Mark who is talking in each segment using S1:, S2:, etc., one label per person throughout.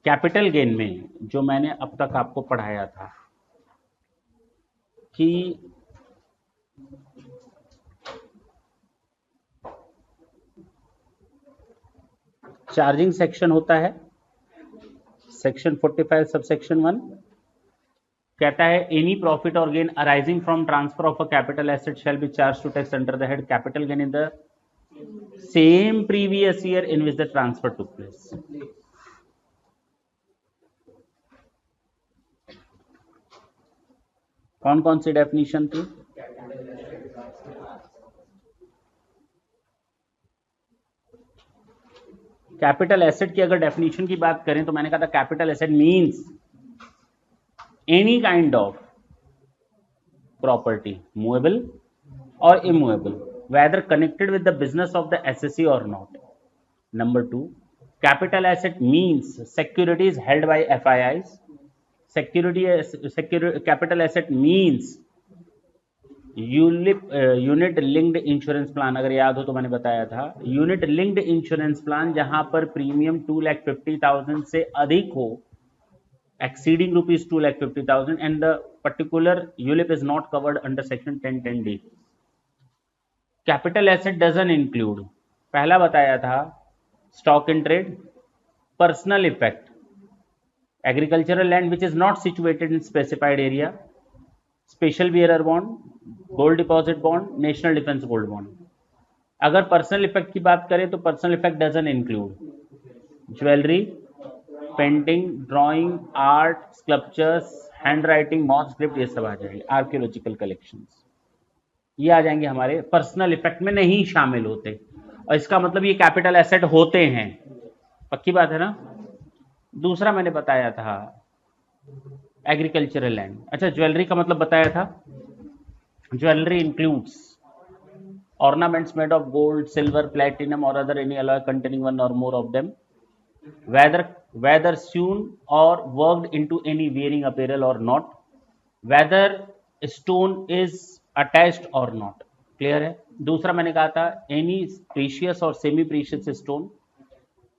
S1: Capital gain में जो मैंने अब तक आपको पढ़ाया था कि चार्जिंग सेक्शन होता है, सेक्शन 45 सब सेक्शन 1 कहता है एनी प्रॉफिट और gain arising from transfer of a capital asset shall be charge to tax under the head capital gain in the same previous year in which the transfer took place. कौन कौन सी definition थी? Capital asset की अगर definition की बात करें तो मैंने कहा था capital asset means any kind of property movable और immovable whether connected with the business of the SSE or not. Number 2, capital asset means securities held by FIIs. Capital asset means unit linked insurance plan, अगर याद हो तो मैंने बताया था unit linked insurance plan जहां पर प्रीमियम 2,50,000 से अधिक हो, exceeding rupees 2,50,000 and the particular ULIP is not covered under section 1010D. Capital asset doesn't include, पहला बताया था stock in trade, personal effect, agricultural land which is not situated in specified area, special bearer bond, gold deposit bond, national defence gold bond. अगर personal effect की बात करें तो personal effect doesn't include jewellery, painting, drawing, art, sculptures, hand writing, manuscript, ये सब आ जाएंगे, archaeological collections ये आ जाएंगे हमारे पर्सनल इफेक्ट में नहीं शामिल होते, और इसका मतलब ये कैपिटल एसेट होते हैं, पक्की बात है ना। दूसरा मैंने बताया था एग्रीकल्चरल लैंड। अच्छा, ज्वेलरी का मतलब बताया था, jewellery includes ornaments made of gold, silver, platinum or other any alloy containing one or more of them, whether sewn or worked into any wearing apparel or not, whether stone is attached और not, clear है। दूसरा मैंने कहा था any precious और semi precious stone,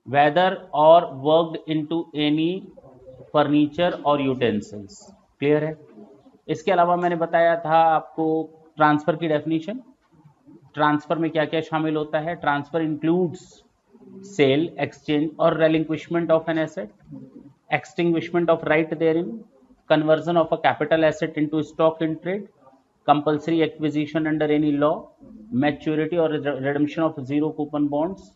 S1: weather और worked into any furniture और utensils, clear है। इसके अलावा मैंने बताया था आपको ट्रांसफर की डेफिनेशन, ट्रांसफर में क्या क्या शामिल होता है। ट्रांसफर इंक्लूड्स सेल, एक्सचेंज और relinquishment of an asset, extinguishment of right therein, conversion of a capital asset into stock in trade, compulsory acquisition under any law, maturity or redemption of zero coupon bonds.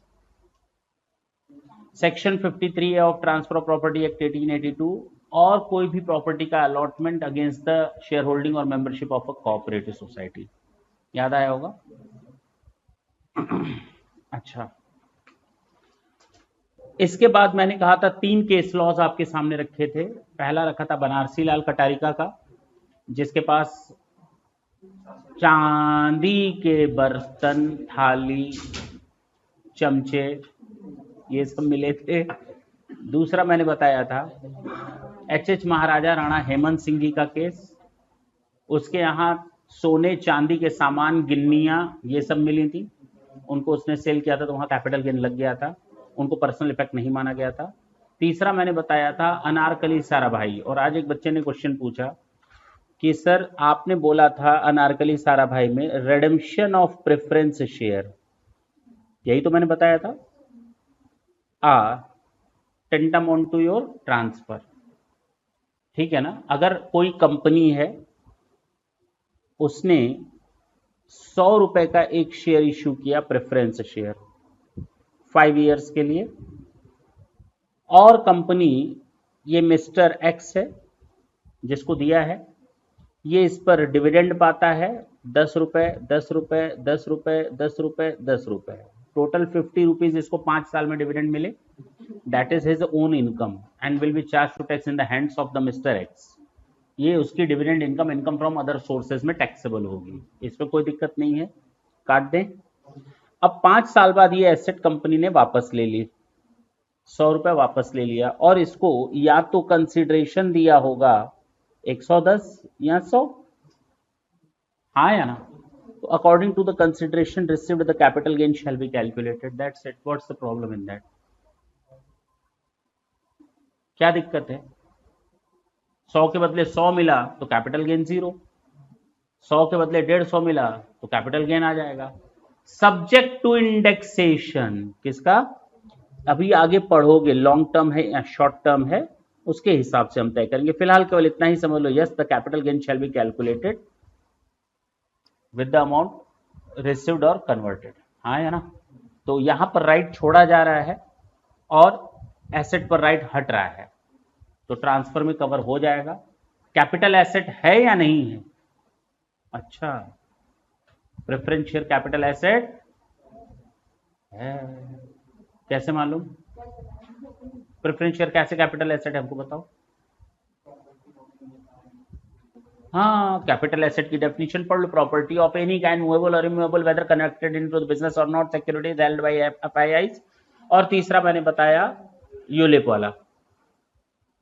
S1: Section 53 of transfer of property act 1882, और कोई भी property का allotment against the share holding और membership of a cooperative society, याद आया होगा। अच्छा, इसके बाद मैंने कहा था 3 केस लॉज आपके सामने रखे थे। पहला रखा था बनारसी लाल कटारिका का, जिसके पास चांदी के बर्तन, थाली, चमचे ये सब मिले थे। दूसरा मैंने बताया था एच महाराजा राणा हेमंत सिंह जी का केस, उसके यहाँ सोने चांदी के सामान, गिन्नियां ये सब मिली थी, उनको उसने सेल किया था तो वहां कैपिटल गेन लग गया था, उनको पर्सनल इफेक्ट नहीं माना गया था। तीसरा मैंने बताया था अनारकली साराभाई, और आज एक बच्चे ने क्वेश्चन पूछा कि सर आपने बोला था अनारकली साराभाई में रिडेम्पशन ऑफ प्रेफरेंस शेयर, यही तो मैंने बताया था, टेंटामोंट टू योर ट्रांसफर, ठीक है ना। अगर कोई कंपनी है उसने 100 रुपए का एक शेयर इश्यू किया, प्रेफरेंस शेयर 5 इयर्स के लिए, और कंपनी ये मिस्टर एक्स है जिसको दिया है, ये इस पर डिविडेंड पाता है 10 रुपए 10 रुपए 10 रुपए 10 रुपए 10 रुपए, टोटल 50 रुपीज इसको 5 साल में डिविडेंड मिले, that is his own income and will be charge to tax in the hands of the mister X. ये उसकी dividend income from other sources में टैक्सेबल होगी, इसमें कोई दिक्कत नहीं है, काट दें। अब 5 साल बाद ये एसेट कंपनी ने वापस ले ली, 100 रुपए वापस ले लिया, और इसको या तो कंसिडरेशन दिया होगा 110 या 100, हाँ या ना। तो according to the consideration received the capital gain shall be calculated, that's it, what's the problem in that. क्या दिक्कत है? 100 के बदले 100 मिला तो कैपिटल गेन 0, 100 के बदले 150 मिला तो कैपिटल गेन आ जाएगा। सब्जेक्ट टू इंडेक्सेशन किसका? अभी आगे पढ़ोगे, लॉन्ग टर्म है या शॉर्ट टर्म है उसके हिसाब से हम तय करेंगे। फिलहाल केवल इतना ही समझ लो, yes the capital gain shall be calculated with the amount received और कन्वर्टेड। हाँ है ना? तो यहां पर राइट छोड़ा जा रहा है और एसेट पर राइट हट रहा है, तो ट्रांसफर में कवर हो जाएगा। कैपिटल एसेट है या नहीं है? अच्छा, प्रेफरेंस शेयर कैपिटल एसेट है। कैसे मालूम? प्रेफरेंस शेयर कैसे कैपिटल एसेट है हमको बताओ। हाँ, कैपिटल एसेट की डेफिनेशन पढ़ लो, property of any kind movable और immovable whether connected into the business और not, securities held by FIIs, और तीसरा मैंने बताया यूलिप वाला।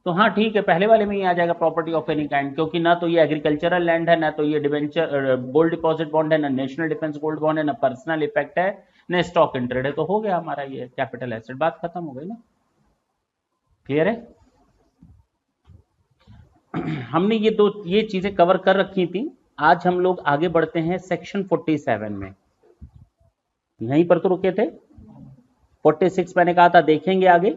S1: तो हाँ ठीक है, पहले वाले में ही आ जाएगा प्रॉपर्टी ऑफ एनी काइंड, क्योंकि ना तो ये एग्रीकल्चरल लैंड है, ना तो ये डिवेंचर गोल्ड डिपॉजिट बॉन्ड है, ना नेशनल डिफेंस गोल्ड बॉन्ड है, ना पर्सनल इफेक्ट है, ना स्टॉक इन ट्रेड है। तो हो गया हमारा ये कैपिटल एसेट, बात खत्म हो गई ना। क्लियर है? हमने ये चीजें कवर कर रखी थी। आज हम लोग आगे बढ़ते हैं सेक्शन 47 में। यहीं पर तो रुके थे। 46 मैंने कहा था देखेंगे आगे,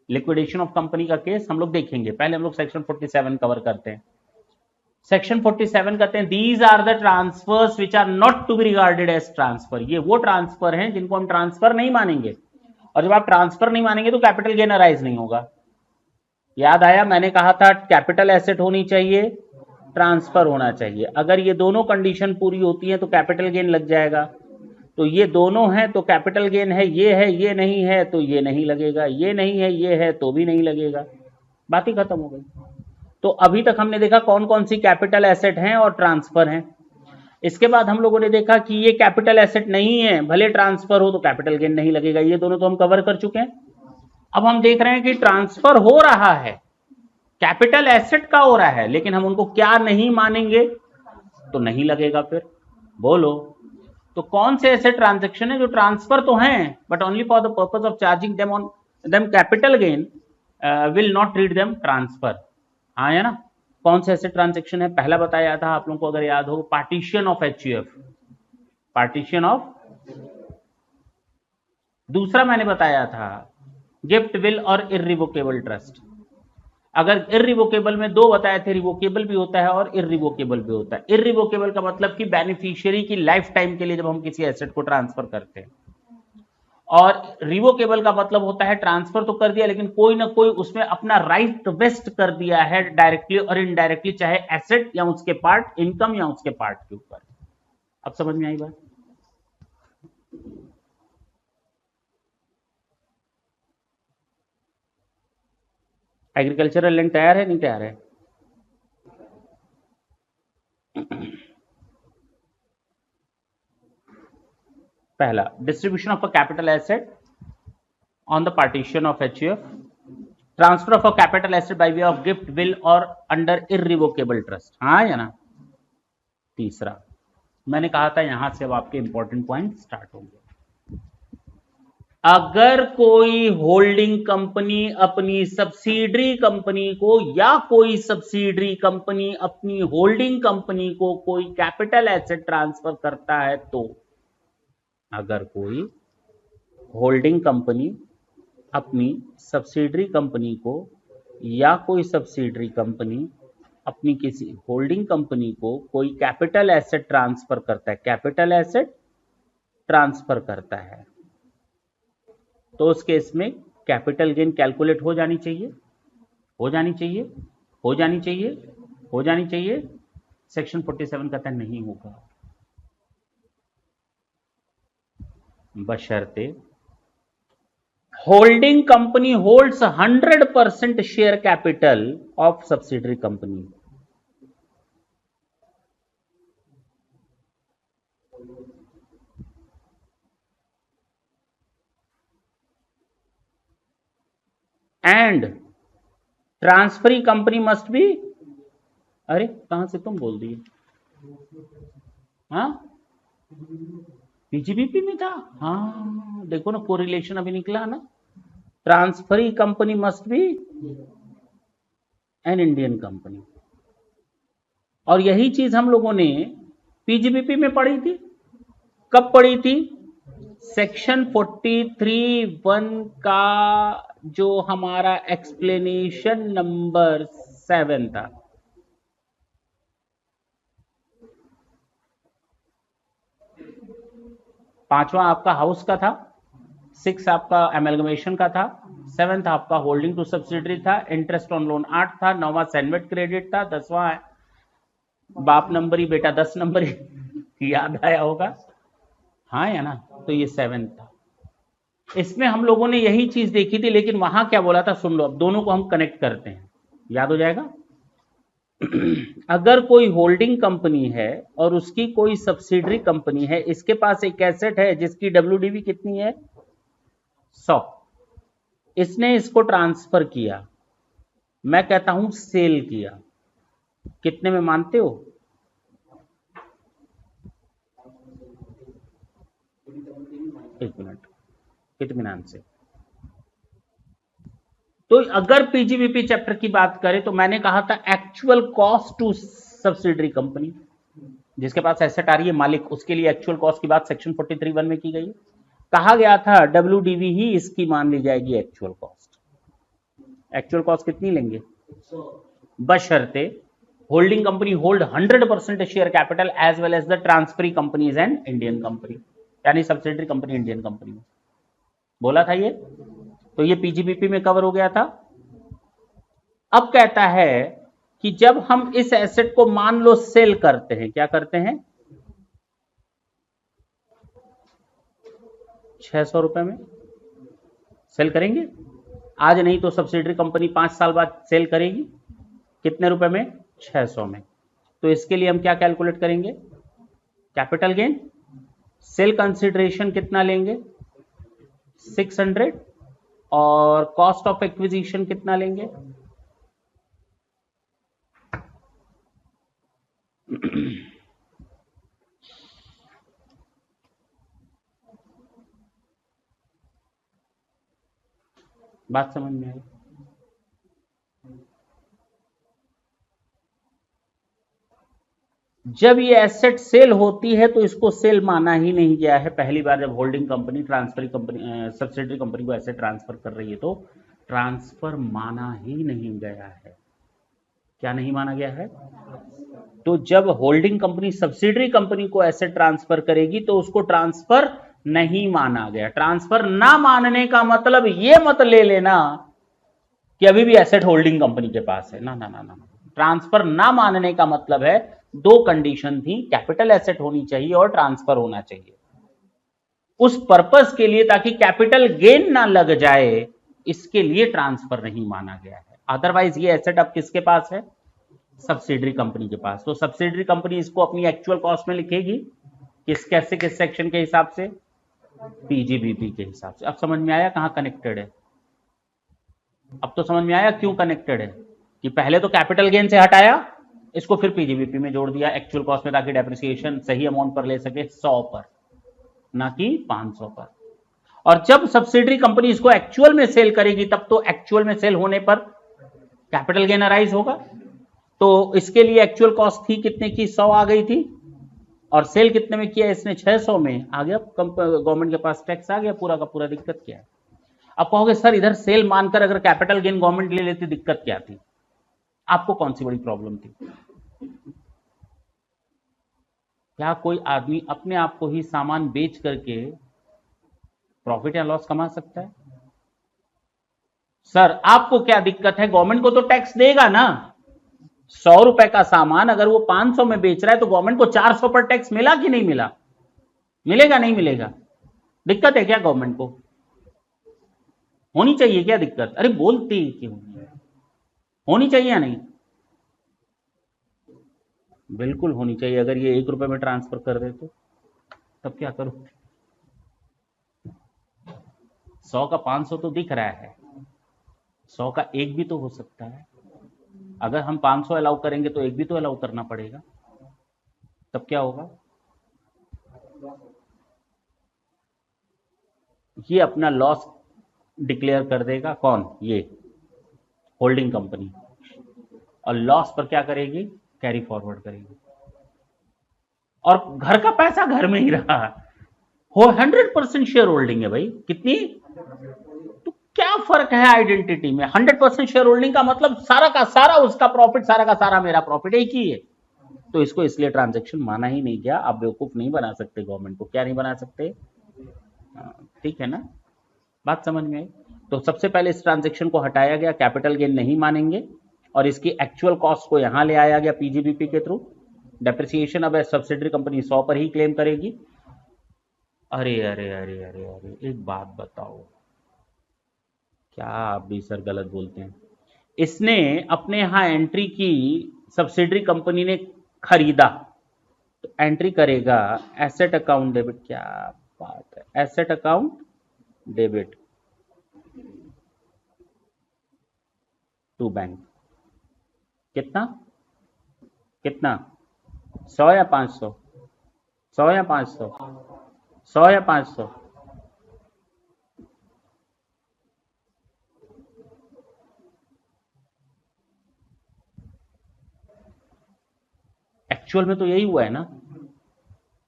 S1: लिक्विडेशन ऑफ कंपनी का केस हम लोग देखेंगे, पहले हम लोग सेक्शन 47 कवर करते हैं। सेक्शन 47 कहते हैं these are the transfers which are not to be regarded as transfer. ये वो ट्रांसफर हैं जिनको हम ट्रांसफर नहीं मानेंगे, और जब आप ट्रांसफर नहीं मानेंगे तो कैपिटल गेन अराइज नहीं होगा। याद आया? मैंने कहा था कैपिटल एसेट होनी चाहिए, ट्रांसफर होना चाहिए। अगर ये दोनों कंडीशन पूरी होती है तो कैपिटल गेन लग जाएगा। तो ये दोनों है तो कैपिटल गेन है, ये नहीं है तो ये नहीं लगेगा, ये नहीं है ये है तो भी नहीं लगेगा। बात ही खत्म हो गई। तो अभी तक हमने देखा कौन कौन सी कैपिटल एसेट हैं और ट्रांसफर हैं। इसके बाद हम लोगों ने देखा कि ये कैपिटल एसेट नहीं है, भले ट्रांसफर हो तो कैपिटल गेन नहीं लगेगा। ये दोनों तो हम कवर कर चुके हैं। अब हम देख रहे हैं कि ट्रांसफर हो रहा है, कैपिटल एसेट का हो रहा है, लेकिन हम उनको क्या नहीं मानेंगे, तो नहीं लगेगा। फिर बोलो, तो कौन से ऐसे ट्रांजैक्शन है जो ट्रांसफर तो हैं but only for the purpose of charging them on them capital gain, will not treat them transfer. हाँ है ना? कौन से ऐसे ट्रांजैक्शन है? पहला बताया था आप लोगों को, अगर याद हो, partition of HUF, partition of. दूसरा मैंने बताया था गिफ्ट विल और इररिवोकेबल ट्रस्ट। अगर इररिवोकेबल में दो बताए थे, रिवोकेबल भी होता है और इररिवोकेबल भी होता है। इररिवोकेबल का मतलब कि बेनिफिशियरी की लाइफ टाइम के लिए जब हम किसी एसेट को ट्रांसफर करते हैं, और रिवोकेबल का मतलब होता है ट्रांसफर तो कर दिया लेकिन कोई ना कोई उसमें अपना राइट वेस्ट कर दिया है, डायरेक्टली और इनडायरेक्टली, चाहे एसेट या उसके पार्ट, इनकम या उसके पार्ट के ऊपर। अब समझ में आई बात? एग्रीकल्चरल लैंड तैयार है नहीं तैयार है? पहला, distribution of a capital asset on the partition of HUF, transfer of a capital asset bye way of gift will और अंडर इररिवोकेबल ट्रस्ट। हाँ या ना? तीसरा मैंने कहा था यहां से अब आपके इंपॉर्टेंट पॉइंट स्टार्ट होंगे। अगर कोई होल्डिंग कंपनी अपनी सब्सिडरी कंपनी को या कोई सब्सिडरी कंपनी अपनी होल्डिंग कंपनी को कोई कैपिटल एसेट ट्रांसफर करता है, तो अगर कोई होल्डिंग कंपनी अपनी सब्सिडरी कंपनी को या कोई सब्सिडरी कंपनी अपनी किसी होल्डिंग कंपनी को कोई कैपिटल एसेट ट्रांसफर करता है, कैपिटल एसेट ट्रांसफर करता है, तो उस केस में कैपिटल गेन कैलकुलेट हो जानी चाहिए, हो जानी चाहिए, हो जानी चाहिए, हो जानी चाहिए। सेक्शन 47 कहता है नहीं होगा, बशर्ते holding company holds 100% share capital of subsidiary company. And transferee company must B, अरे कहां से तुम बोल दिए? हाँ, पीजीबीपी में था। हाँ देखो ना, कोरिलेशन अभी निकला ना। Transferee company must be an Indian company. और यही चीज हम लोगों ने पीजीबीपी में पढ़ी थी। कब पढ़ी थी? सेक्शन 43(1) का जो हमारा एक्सप्लेनेशन नंबर 7 था। पांचवा आपका हाउस का था, 6 आपका एमलगमेशन का था, 7th आपका होल्डिंग टू सब्सिडरी था, इंटरेस्ट ऑन लोन 8 था, 9वां सैंडविच क्रेडिट था, 10वां बाप नंबरी बेटा 10 नंबरी याद आया होगा, हाँ या ना? तो ये 7 था। इसमें हम लोगों ने यही चीज देखी थी, लेकिन वहां क्या बोला था सुन लो, अब दोनों को हम कनेक्ट करते हैं, याद हो जाएगा। अगर कोई होल्डिंग कंपनी है और उसकी कोई सब्सिडरी कंपनी है, इसके पास एक एसेट है जिसकी डब्ल्यूडीवी कितनी है? 100। इसने इसको ट्रांसफर किया, मैं कहता हूं सेल किया, कितने में मानते हो? एक मिनट, इत्मीनान से। तो अगर पीजीबीपी चैप्टर की बात करें तो मैंने कहा था actual cost to subsidiary company, जिसके पास एसेट आ रही है मालिक, उसके लिए एक्चुअल कॉस्ट की बात सेक्शन 43(1) में की गई है। कहा गया था डब्ल्यूडीवी ही इसकी मान ली जाएगी एक्चुअल कॉस्ट। एक्चुअल कॉस्ट कितनी लेंगे? बशर्ते holding company hold 100% share capital as well as the transferee company is an Indian company, यानी सब्सिडरी कंपनी इंडियन कंपनी में बोला था ये। तो ये पीजीबीपी में कवर हो गया था। अब कहता है कि जब हम इस एसेट को मान लो सेल करते हैं, क्या करते हैं? 600 रुपए में सेल करेंगे। आज नहीं तो सब्सिडरी कंपनी 5 साल बाद सेल करेगी, कितने रुपए में? 600 में। तो इसके लिए हम क्या कैलकुलेट करेंगे? Capital gain. सेल कंसिडरेशन कितना लेंगे? 600। और कॉस्ट ऑफ एक्विजिशन कितना लेंगे? बात समझ में आई? जब ये एसेट सेल होती है तो इसको सेल माना ही नहीं गया है। पहली बार जब holding company transfer company subsidiary company को एसेट ट्रांसफर कर रही है तो ट्रांसफर माना ही नहीं गया है। क्या नहीं माना गया है? तो जब होल्डिंग कंपनी सब्सिडरी कंपनी को एसेट ट्रांसफर करेगी तो उसको ट्रांसफर नहीं माना गया। ट्रांसफर ना मानने का मतलब ये मत ले लेना कि अभी भी एसेट होल्डिंग कंपनी के पास है, ना ना ना ना। ट्रांसफर ना मानने का मतलब है दो कंडीशन थी, कैपिटल एसेट होनी चाहिए और ट्रांसफर होना चाहिए। उस पर्पस के लिए ताकि कैपिटल गेन ना लग जाए, इसके लिए ट्रांसफर नहीं माना गया है। अदरवाइज ये एसेट अब किसके पास है? सब्सिडरी कंपनी के पास। तो सब्सिडरी कंपनी इसको अपनी एक्चुअल कॉस्ट में लिखेगी, किस सेक्शन के हिसाब से? पीजीबीपी के हिसाब से। अब समझ में आया कहां कनेक्टेड है? अब तो समझ में आया क्यों कनेक्टेड है, कि पहले तो कैपिटल गेन से हटाया, इसको फिर पीजीबीपी में जोड़ दिया एक्चुअल कॉस्ट में, ताकि डेप्रिसिएशन सही अमाउंट पर ले सके, 100 पर, ना कि 500 पर। और जब सब्सिडरी कंपनी इसको एक्चुअल में सेल करेगी तब तो एक्चुअल में सेल होने पर कैपिटल गेन अराइज होगा। तो इसके लिए एक्चुअल कॉस्ट थी कितने की? 100 आ गई थी, और सेल कितने में किया इसने? 600 में। आ गया गवर्नमेंट के पास टैक्स आ गया पूरा का पूरा। दिक्कत क्या है? अब कहोगे सर इधर सेल मानकर अगर कैपिटल गेन गवर्नमेंट ले लेती, दिक्कत क्या थी? आपको कौन सी बड़ी प्रॉब्लम थी? क्या कोई आदमी अपने आप को ही सामान बेच करके प्रॉफिट या लॉस कमा सकता है? सर आपको क्या दिक्कत है? गवर्नमेंट को तो टैक्स देगा ना। 100 रुपए का सामान अगर वो 500 में बेच रहा है तो गवर्नमेंट को 400 पर टैक्स मिला कि नहीं मिला? मिलेगा नहीं मिलेगा? दिक्कत है क्या गवर्नमेंट को? होनी चाहिए क्या दिक्कत? अरे बोलते क्यों? होनी चाहिए या नहीं? बिल्कुल होनी चाहिए। अगर ये 1 रुपए में ट्रांसफर कर दे तो तब क्या करूं? 100 का 500 तो दिख रहा है, 100 का 1 भी तो हो सकता है। अगर हम 500 अलाउ करेंगे तो 1 भी तो अलाउ करना पड़ेगा, तब क्या होगा? ये अपना लॉस डिक्लेयर कर देगा, कौन, ये होल्डिंग कंपनी, और लॉस पर क्या करेगी, कैरी फॉरवर्ड करेगी। और घर का पैसा घर में ही रहा, हो 100% शेयर होल्डिंग है भाई, कितनी, तो क्या फर्क है आइडेंटिटी में, 100% शेयर होल्डिंग का मतलब सारा का सारा उसका प्रॉफिट, सारा का सारा मेरा प्रॉफिट एक ही है। तो इसको इसलिए ट्रांजैक्शन माना ही नहीं गया। आप बेवकूफ नहीं बना सकते गवर्नमेंट को, क्या नहीं बना सकते, ठीक है ना, बात समझ में आई। तो सबसे पहले इस ट्रांजैक्शन को हटाया गया, कैपिटल गेन नहीं मानेंगे, और इसकी एक्चुअल कॉस्ट को यहां ले आया गया पीजीबीपी के थ्रू। डेप्रिसिएशन अब सब्सिडरी कंपनी 100 पर ही क्लेम करेगी। अरे अरे अरे अरे अरे, एक बात बताओ, क्या आप भी सर गलत बोलते हैं। इसने अपने यहां एंट्री की, सब्सिडरी कंपनी ने खरीदा, तो एंट्री करेगा एसेट अकाउंट डेबिट, क्या बात है, asset account debit to bank, कितना कितना, 100 या 500, 100 या 500, 100 या 500, एक्चुअल में तो यही हुआ है ना,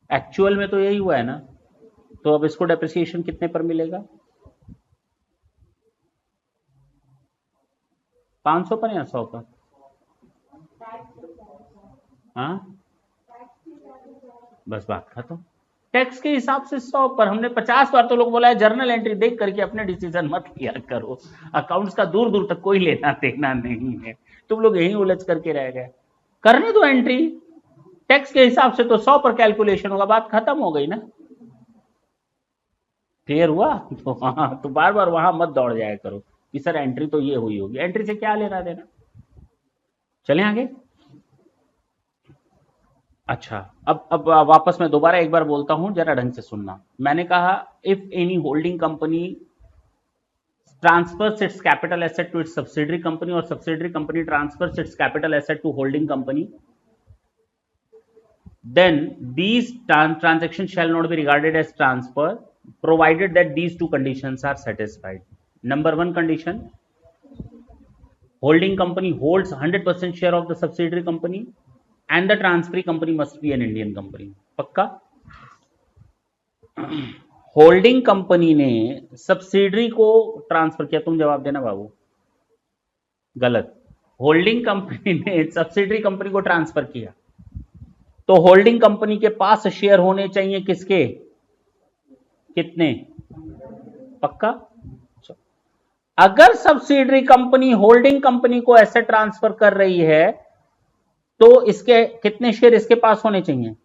S1: एक्चुअल में तो यही हुआ है ना। तो अब इसको डेप्रिसिएशन कितने पर मिलेगा, 500 पर या 100 पर, हाँ, बस बात खत्म। टैक्स के हिसाब से 100 पर, हमने 50 बार तो लोग बोला है जर्नल एंट्री देख करके अपने डिसीजन मत लिया करो, अकाउंट्स का दूर दूर तक कोई लेना देना नहीं है, तुम लोग यही उलझ करके रह गए। करने दो एंट्री, टैक्स के हिसाब से तो 100 पर कैलकुलेशन होगा, बात खत्म हो गई ना, क्लियर हुआ। तो हाँ, तो बार बार वहां मत दौड़ जाया करो कि सर एंट्री तो ये हुई होगी, एंट्री से क्या लेना देना। चलें आगे। अच्छा, अब वापस मैं दोबारा एक बार बोलता हूं, जरा ढंग से सुनना। मैंने कहा if any holding company transfers its capital asset to its subsidiary company, or subsidiary company transfers its capital asset to holding company, then these transactions shall not be regarded as transfer, provided that these two conditions are satisfied. Number one condition, holding company holds 100% share of the subsidiary company, and the transferee company must be an Indian company. पक्का। Holding company ने subsidiary को transfer किया, तुम जवाब देना बाबू, गलत। Holding company ने subsidiary company को ट्रांसफर किया, तो होल्डिंग कंपनी के पास शेयर होने चाहिए किसके, कितने, पक्का। अगर सब्सिडरी कंपनी होल्डिंग कंपनी को ऐसे ट्रांसफर कर रही है, तो इसके कितने शेयर इसके पास होने चाहिए,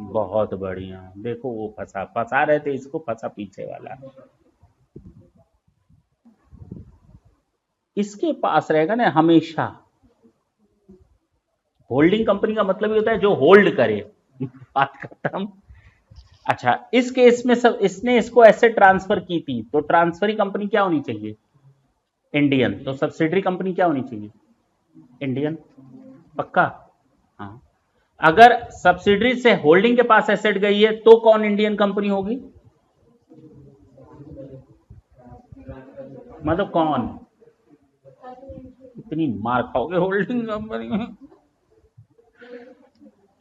S1: बहुत बढ़िया, देखो वो फंसा फंसा रहे थे इसको, फंसा पीछे वाला, इसके पास रहेगा ना हमेशा। होल्डिंग कंपनी का मतलब ये होता है जो होल्ड करे, बात खत्म। अच्छा, इस केस में सब इसने इसको ऐसे ट्रांसफर की थी, तो ट्रांसफरी कंपनी क्या होनी चाहिए, इंडियन, तो सब्सिडरी कंपनी क्या होनी चाहिए, इंडियन, पक्का। हाँ, अगर सब्सिडरी से होल्डिंग के पास एसेट गई है तो कौन इंडियन कंपनी होगी, मतलब कौन, इतनी मार खाओगे होल्डिंग कंपनी में,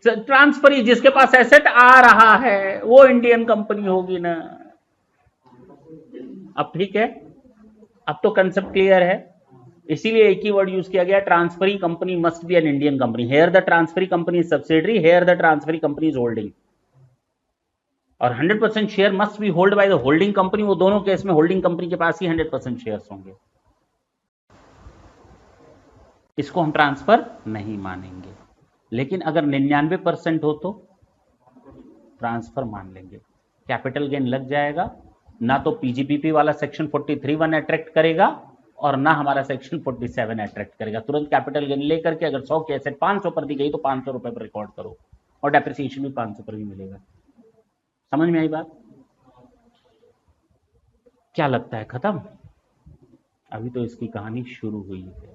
S1: ट्रांसफरी जिसके पास एसेट आ रहा है वो इंडियन कंपनी होगी ना। अब ठीक है, अब तो कंसेप्ट क्लियर है। इसीलिए एक ही वर्ड यूज किया गया, transferee company must be an Indian company, here the transferee company is subsidiary, here the transferee company is holding, और 100% share must be hold by the holding company, वो दोनों case में holding company के पास ही 100% shares होंगे, इसको हम transfer नहीं मानेंगे। लेकिन अगर 99% हो तो ट्रांसफर मान लेंगे, कैपिटल गेन लग जाएगा, ना तो पीजीबीपी वाला सेक्शन 43(1) अट्रैक्ट करेगा, और ना हमारा सेक्शन 47 अट्रैक्ट करेगा। तुरंत कैपिटल गेन लेकर के अगर 100 की एसेट 500 पर दी गई तो 500 रुपए पर रिकॉर्ड करो, और डेप्रिसिएशन भी 500 पर भी मिलेगा। समझ में आई बात, क्या लगता है खत्म, अभी तो इसकी कहानी शुरू हुई है।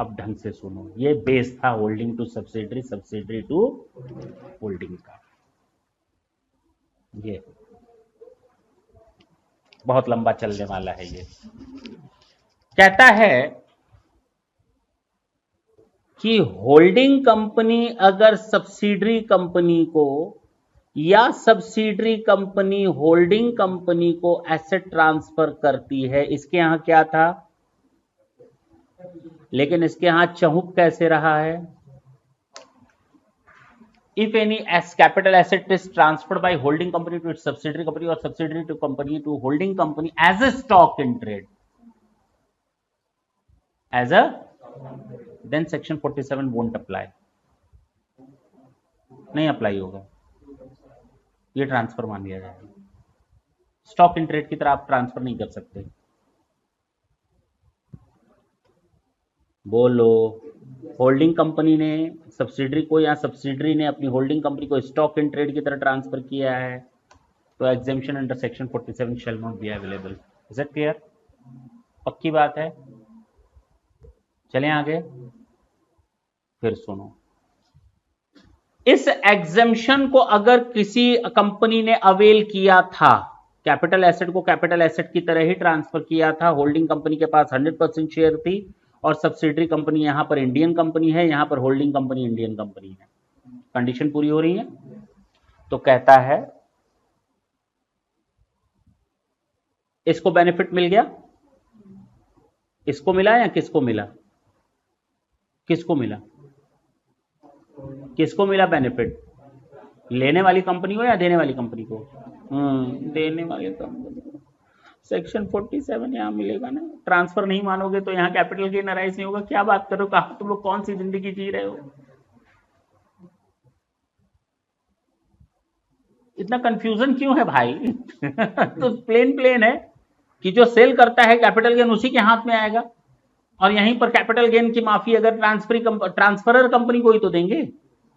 S1: अब ढंग से सुनो, ये बेस था holding to subsidiary, subsidiary to holding का। ये बहुत लंबा चलने वाला है। ये कहता है कि होल्डिंग कंपनी अगर सब्सिडरी कंपनी को या सब्सिडरी कंपनी होल्डिंग कंपनी को एसेट ट्रांसफर करती है, इसके यहां क्या था, लेकिन इसके यहां चहुप कैसे रहा है, if any as capital asset is transferred by holding company to its subsidiary company or subsidiary to company to holding company as a stock in trade, as a then section 47 won't apply, नहीं apply होगा, ये transfer मान लिया जाएगा। Stock in trade की तरह आप transfer नहीं कर सकते। बोलो, होल्डिंग कंपनी ने सब्सिडरी को या सब्सिडरी ने अपनी होल्डिंग कंपनी को स्टॉक इन ट्रेड की तरह ट्रांसफर किया है, तो exemption under section 47 shell not be available. Is it clear? पक्की बात है? चलें आगे, फिर सुनो। इस एग्जेम्पशन को अगर किसी कंपनी ने अवेल किया था, कैपिटल एसेट को कैपिटल एसेट की तरह ही ट्रांसफर किया था, होल्डिंग कंपनी के पास 100% शेयर थी और सब्सिडरी कंपनी यहां पर इंडियन कंपनी है, यहां पर होल्डिंग कंपनी इंडियन कंपनी है, कंडीशन पूरी हो रही है, तो कहता है इसको बेनिफिट मिल गया, इसको मिला या किसको मिला, किसको मिला, किसको मिला बेनिफिट, लेने वाली कंपनी को या देने वाली कंपनी को? देने वाली कंपनी को। सेक्शन 47 यहां मिलेगा ना, ट्रांसफर नहीं मानोगे तो यहां कैपिटल गेन अराइज नहीं होगा। क्या बात करो, कहा तुम लोग कौन सी जिंदगी जी रहे हो, इतना कंफ्यूजन क्यों है भाई? तो प्लेन है कि जो सेल करता है कैपिटल गेन उसी के हाथ में आएगा, और यहीं पर कैपिटल गेन की माफी अगर ट्रांसफरर कंपनी को ही तो देंगे,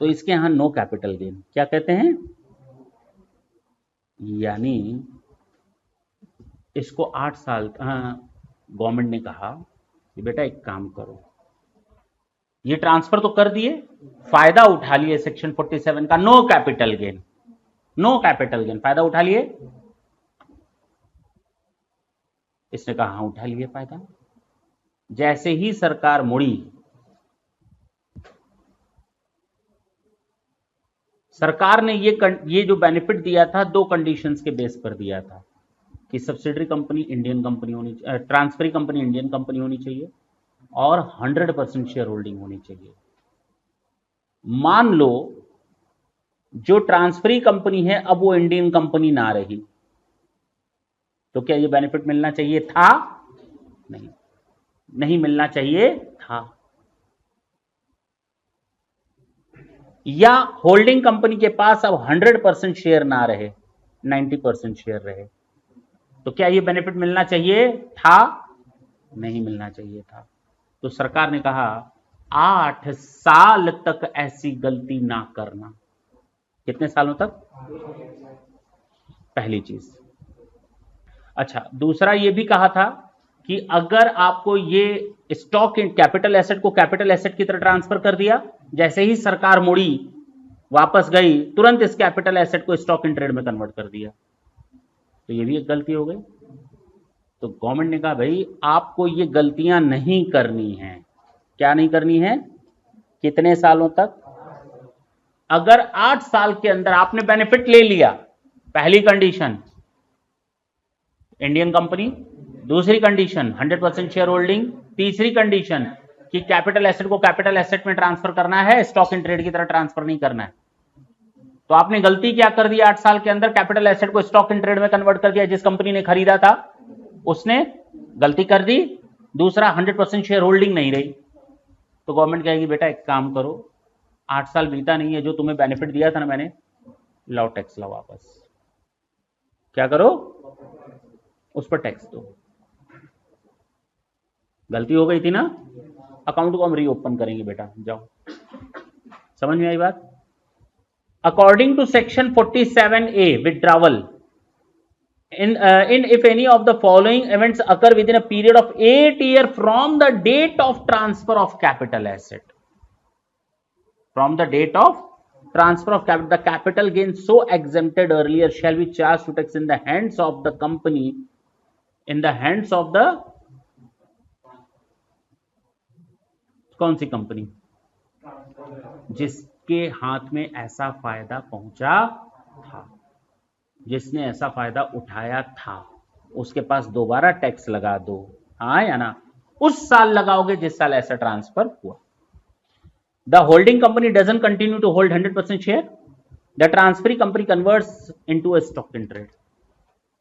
S1: तो इसके यहां नो कैपिटल गेन। क्या कहते हैं, यानी इसको 8 साल गवर्नमेंट ने कहा कि बेटा एक काम करो, ये ट्रांसफर तो कर दिए, फायदा उठा लिए सेक्शन 47 का, no capital gain, no capital gain, फायदा उठा लिए। इसने कहा हाँ उठा लिए फायदा। जैसे ही सरकार मुड़ी, सरकार ने ये जो बेनिफिट दिया था दो कंडीशंस के बेस पर दिया था कि सब्सिडरी कंपनी इंडियन कंपनी होनी, ट्रांसफरी कंपनी इंडियन कंपनी होनी चाहिए और 100% शेयर होल्डिंग होनी चाहिए। मान लो जो ट्रांसफरी कंपनी है अब वो इंडियन कंपनी ना रही, तो क्या ये बेनिफिट मिलना चाहिए था? नहीं, नहीं मिलना चाहिए था। या होल्डिंग कंपनी के पास अब 100% शेयर ना रहे, 90% शेयर रहे, तो क्या ये बेनिफिट मिलना चाहिए था? नहीं मिलना चाहिए था। तो सरकार ने कहा 8 साल तक ऐसी गलती ना करना। कितने सालों तक? पहली चीज। अच्छा, दूसरा ये भी कहा था कि अगर आपको ये स्टॉक इन कैपिटल एसेट को कैपिटल एसेट की तरह ट्रांसफर कर दिया, जैसे ही सरकार मुड़ी वापस गई, तुरंत इस कैपिटल एसेट को स्टॉक इन ट्रेड में कन्वर्ट कर दिया, तो ये भी एक गलती हो गई। तो गवर्नमेंट ने कहा भाई आपको ये गलतियां नहीं करनी है। क्या नहीं करनी है? कितने सालों तक? अगर 8 साल के अंदर आपने बेनिफिट ले लिया, पहली कंडीशन इंडियन कंपनी, दूसरी कंडीशन 100% शेयर होल्डिंग, तीसरी कंडीशन कि कैपिटल एसेट को कैपिटल एसेट में ट्रांसफर करना है, स्टॉक इन ट्रेड की तरह ट्रांसफर नहीं करना है। तो आपने गलती क्या कर दी? 8 साल के अंदर कैपिटल एसेट को स्टॉक इन ट्रेड में कन्वर्ट कर दिया। जिस कंपनी ने खरीदा था उसने गलती कर दी। दूसरा 100% शेयर होल्डिंग नहीं रही। तो गवर्नमेंट कहेगी बेटा एक काम करो, 8 साल बीता नहीं है, जो तुम्हें बेनिफिट दिया था ना मैंने, लाओ टैक्स लाओ वापस। क्या करो? उस पर टैक्स दो। गलती हो गई थी ना, अकाउंट को हम रीओपन करेंगे बेटा, जाओ। समझ में आई बात? According to section 47A withdrawal, in if any of the following events occur within a period of 8 years from the date of transfer of capital asset. From the date of transfer of capital, the capital gain so exempted earlier shall be charged to tax in the hands of the company, in the hands of the कौन सी company, जिसके हाथ में ऐसा फायदा पहुंचा था, जिसने ऐसा फायदा उठाया था, उसके पास दोबारा टैक्स लगा दो, हाँ या ना, उस साल लगाओगे जिस साल ऐसा ट्रांसफर हुआ. The holding company doesn't continue to hold 100% share, the transferee company converts into a stock in trade.